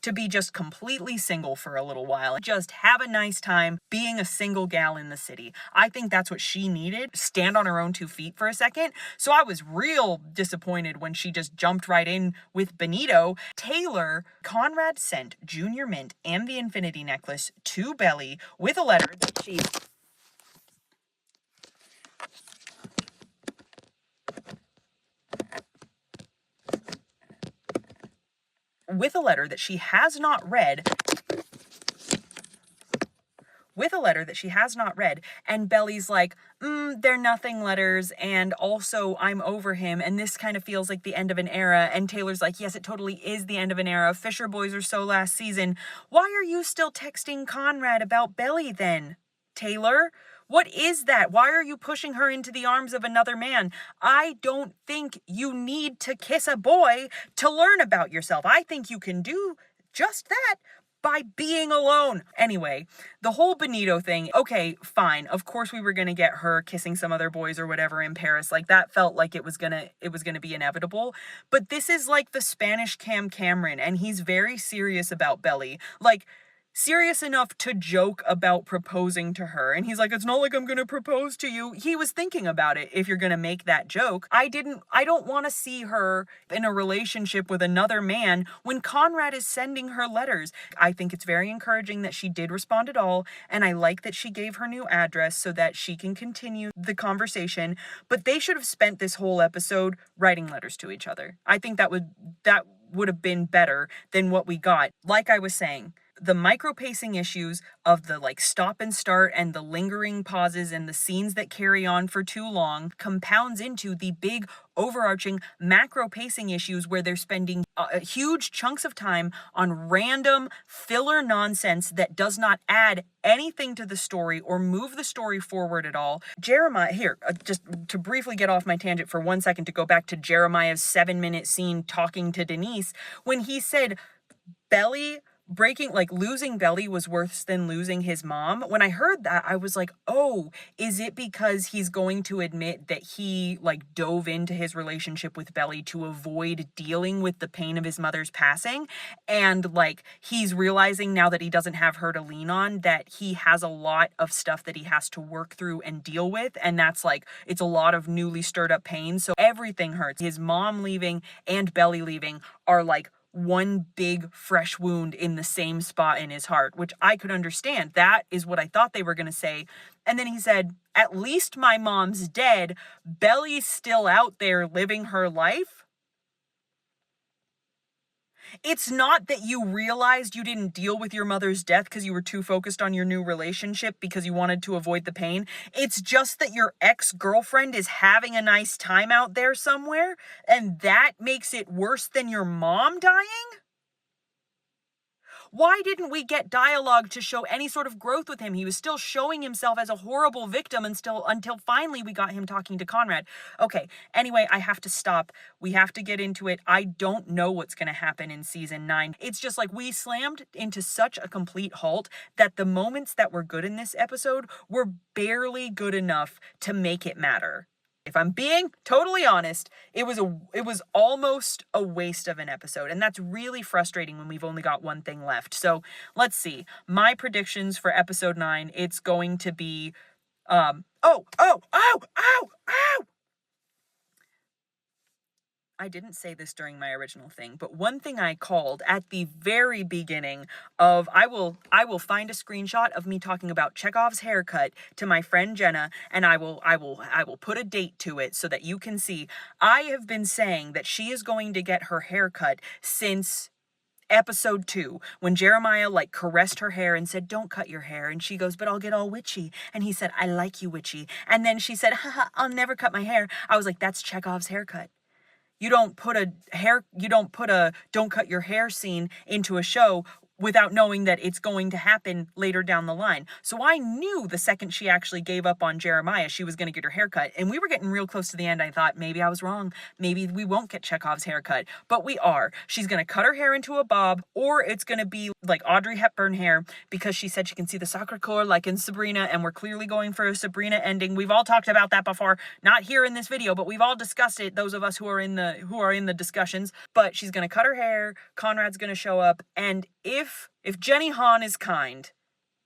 S2: To be just completely single for a little while. Just have a nice time being a single gal in the city. I think that's what she needed. Stand on her own 2 feet for a second. So I was real disappointed when she just jumped right in with Benito. Taylor, Conrad sent Junior Mint and the Infinity Necklace to Belly with a letter that she... with a letter that she has not read, and Belly's like, they're nothing letters, and also I'm over him, and this kind of feels like the end of an era. And Taylor's like, yes, it totally is the end of an era. Fisher Boys are so last season. Why are you still texting Conrad about Belly then, Taylor? What is that? Why are you pushing her into the arms of another man? I don't think you need to kiss a boy to learn about yourself. I think you can do just that by being alone. Anyway, the whole Benito thing, okay, fine. Of course we were going to get her kissing some other boys or whatever in Paris. Like, that felt like it was going to be inevitable. But this is like the Spanish Cameron, and he's very serious about Belly. Like, serious enough to joke about proposing to her. And he's like, it's not like I'm going to propose to you. He was thinking about it if you're going to make that joke. I don't want to see her in a relationship with another man when Conrad is sending her letters. I think it's very encouraging that she did respond at all. And I like that she gave her new address so that she can continue the conversation. But they should have spent this whole episode writing letters to each other. I think that would have been better than what we got. Like I was saying, the micro-pacing issues of the like stop and start and the lingering pauses and the scenes that carry on for too long compounds into the big overarching macro-pacing issues where they're spending huge chunks of time on random filler nonsense that does not add anything to the story or move the story forward at all. Jeremiah, here, just to briefly get off my tangent for 1 second to go back to Jeremiah's 7-minute scene talking to Denise, when he said losing Belly was worse than losing his mom. When I heard that, I was like, oh, is it because he's going to admit that he like dove into his relationship with Belly to avoid dealing with the pain of his mother's passing? And like, he's realizing now that he doesn't have her to lean on, that he has a lot of stuff that he has to work through and deal with. And that's like, it's a lot of newly stirred up pain. So everything hurts. His mom leaving and Belly leaving are like one big fresh wound in the same spot in his heart, which I could understand. That is what I thought they were going to say. And then he said, at least my mom's dead. Belly's still out there living her life. It's not that you realized you didn't deal with your mother's death because you were too focused on your new relationship because you wanted to avoid the pain. It's just that your ex-girlfriend is having a nice time out there somewhere, and that makes it worse than your mom dying? Why didn't we get dialogue to show any sort of growth with him? He was still showing himself as a horrible victim until finally we got him talking to Conrad. Okay, anyway, I have to stop. We have to get into it. I don't know what's going to happen in season 9. It's just like we slammed into such a complete halt that the moments that were good in this episode were barely good enough to make it matter. If I'm being totally honest, it was almost a waste of an episode. And that's really frustrating when we've only got one thing left. So let's see. My predictions for episode 9, it's going to be, I didn't say this during my original thing, but one thing I called at the very beginning of, I will find a screenshot of me talking about Chekhov's haircut to my friend Jenna, and I will put a date to it so that you can see. I have been saying that she is going to get her haircut since episode 2, when Jeremiah caressed her hair and said, don't cut your hair. And she goes, but I'll get all witchy. And he said, I like you witchy. And then she said, haha, I'll never cut my hair. I was like, that's Chekhov's haircut. You don't put a don't cut your hair scene into a show without knowing that it's going to happen later down the line. So I knew the second she actually gave up on Jeremiah, she was going to get her haircut. And we were getting real close to the end. I thought, maybe I was wrong. Maybe we won't get Chekhov's haircut. But we are. She's going to cut her hair into a bob, or it's going to be like Audrey Hepburn hair, because she said she can see the sacre coeur like in Sabrina, and we're clearly going for a Sabrina ending. We've all talked about that before. Not here in this video, but we've all discussed it, those of us who are in the discussions. But she's going to cut her hair, Conrad's going to show up, and if Jenny Han is kind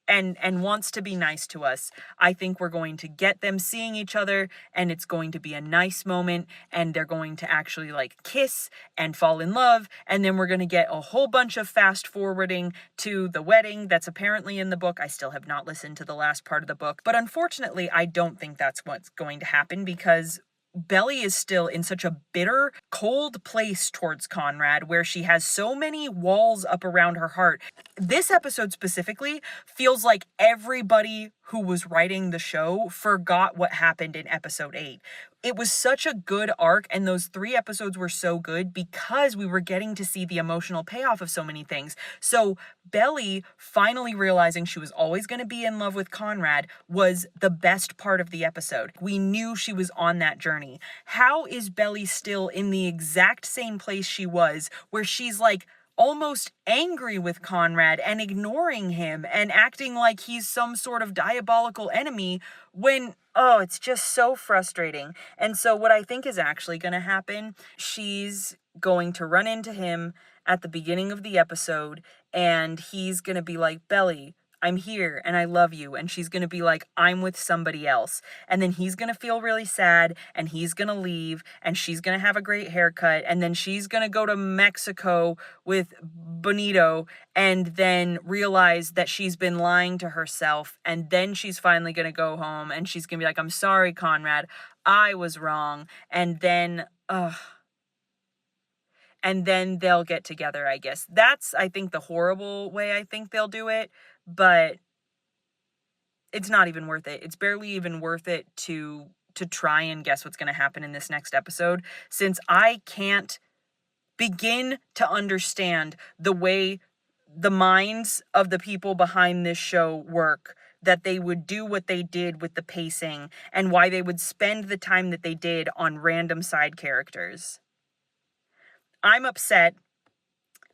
S2: and wants to be nice to us, I think we're going to get them seeing each other, and it's going to be a nice moment, and they're going to actually kiss and fall in love, and then we're going to get a whole bunch of fast forwarding to the wedding that's apparently in the book. I still have not listened to the last part of the book, but unfortunately I don't think that's what's going to happen, because Belly is still in such a bitter, cold place towards Conrad, where she has so many walls up around her heart. This episode specifically feels like everybody who was writing the show forgot what happened in episode 8. It was such a good arc, and those 3 episodes were so good because we were getting to see the emotional payoff of so many things. So Belly finally realizing she was always going to be in love with Conrad was the best part of the episode. We knew she was on that journey. How is Belly still in the exact same place she was, where she's almost angry with Conrad and ignoring him and acting like he's some sort of diabolical enemy, when, it's just so frustrating. And so what I think is actually going to happen, she's going to run into him at the beginning of the episode, and he's going to be like, Belly, I'm here and I love you. And she's going to be like, I'm with somebody else. And then he's going to feel really sad, and he's going to leave, and she's going to have a great haircut. And then she's going to go to Mexico with Bonito and then realize that she's been lying to herself. And then she's finally going to go home, and she's going to be like, I'm sorry, Conrad, I was wrong. And then they'll get together, I guess. That's, I think, the horrible way I think they'll do it. But it's not even worth it. It's barely even worth it to try and guess what's going to happen in this next episode, since I can't begin to understand the way the minds of the people behind this show work, that they would do what they did with the pacing, and why they would spend the time that they did on random side characters. I'm upset.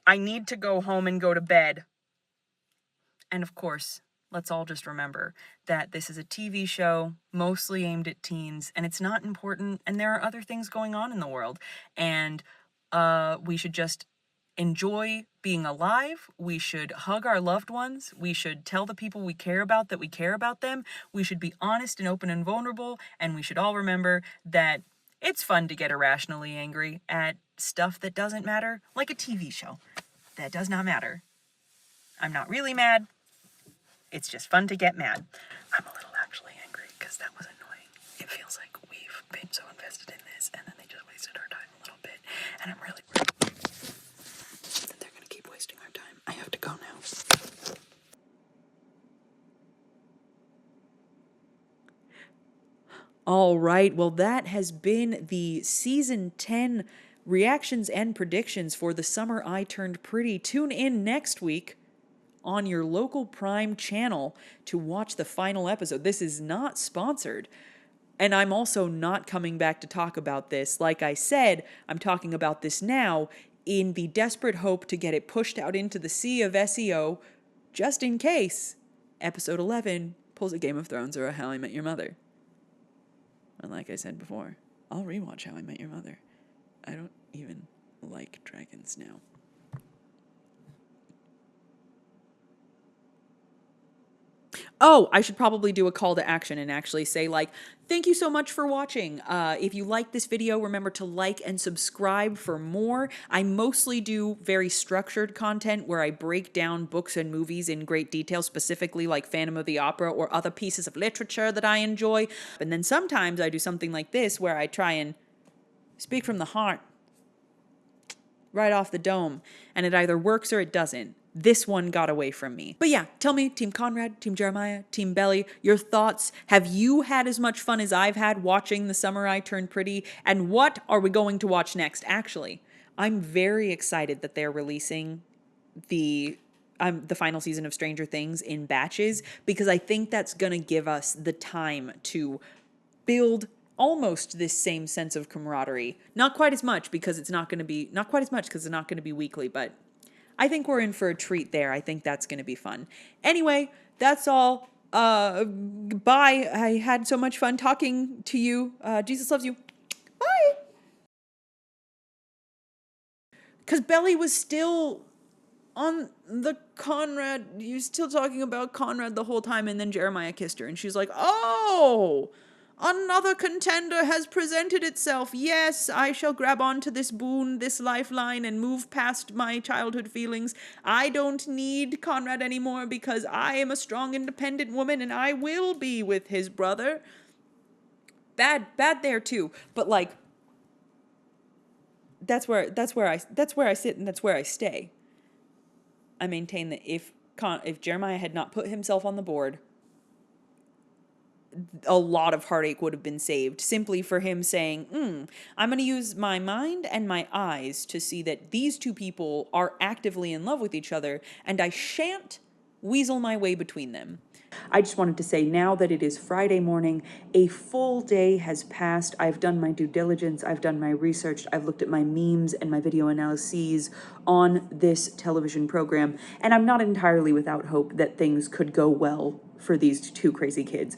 S2: I need to go home and go to bed. And of course, let's all just remember that this is a TV show mostly aimed at teens, and it's not important, and there are other things going on in the world. And we should just enjoy being alive. We should hug our loved ones. We should tell the people we care about that we care about them. We should be honest and open and vulnerable. And we should all remember that It's fun to get irrationally angry at stuff that doesn't matter, like a TV show that does not matter. I'm not really mad. It's just fun to get mad. I'm a little actually angry because that was annoying. It feels like we've been so invested in this and then they just wasted our time a little bit. And I'm really that they're going to keep wasting our time. I have to go now.
S1: All right, well, that has been the season 10 reactions and predictions for The Summer I Turned Pretty. Tune in next week on your local Prime channel to watch the final episode. This is not sponsored. And I'm also not coming back to talk about this. Like I said, I'm talking about this now in the desperate hope to get it pushed out into the sea of SEO, just in case episode 11 pulls a Game of Thrones or a How I Met Your Mother. And like I said before, I'll rewatch How I Met Your Mother. I don't even like dragons now. Oh, I should probably do a call to action and actually say, like, thank you so much for watching. If you like this video, remember to like and subscribe for more. I mostly do very structured content where I break down books and movies in great detail, specifically like Phantom of the Opera or other pieces of literature that I enjoy. And then sometimes I do something like this where I try and speak from the heart, right off the dome, and it either works or it doesn't. This one got away from me. But yeah, tell me, Team Conrad, Team Jeremiah, Team Belly, your thoughts. Have you had as much fun as I've had watching The Summer I Turned Pretty? And what are we going to watch next? Actually, I'm very excited that they're releasing the final season of Stranger Things in batches, because I think that's going to give us the time to build almost this same sense of camaraderie. Not quite as much because it's not going to be weekly, but I think we're in for a treat there. I think that's going to be fun. Anyway, that's all. Bye. I had so much fun talking to you. Jesus loves you. Bye. Because Belly was still on the Conrad. You were still talking about Conrad the whole time, and then Jeremiah kissed her, and she's like, oh, another contender has presented itself. Yes, I shall grab onto this boon, this lifeline, and move past my childhood feelings. I don't need Conrad anymore because I am a strong, independent woman, and I will be with his brother. Bad there too. But like, that's where I sit and that's where I stay. I maintain that if Jeremiah had not put himself on the board, a lot of heartache would have been saved simply for him saying, I'm going to use my mind and my eyes to see that these two people are actively in love with each other, and I shan't weasel my way between them. I just wanted to say, now that it is Friday morning, a full day has passed. I've done my due diligence. I've done my research. I've looked at my memes and my video analyses on this television program, and I'm not entirely without hope that things could go well for these two crazy kids.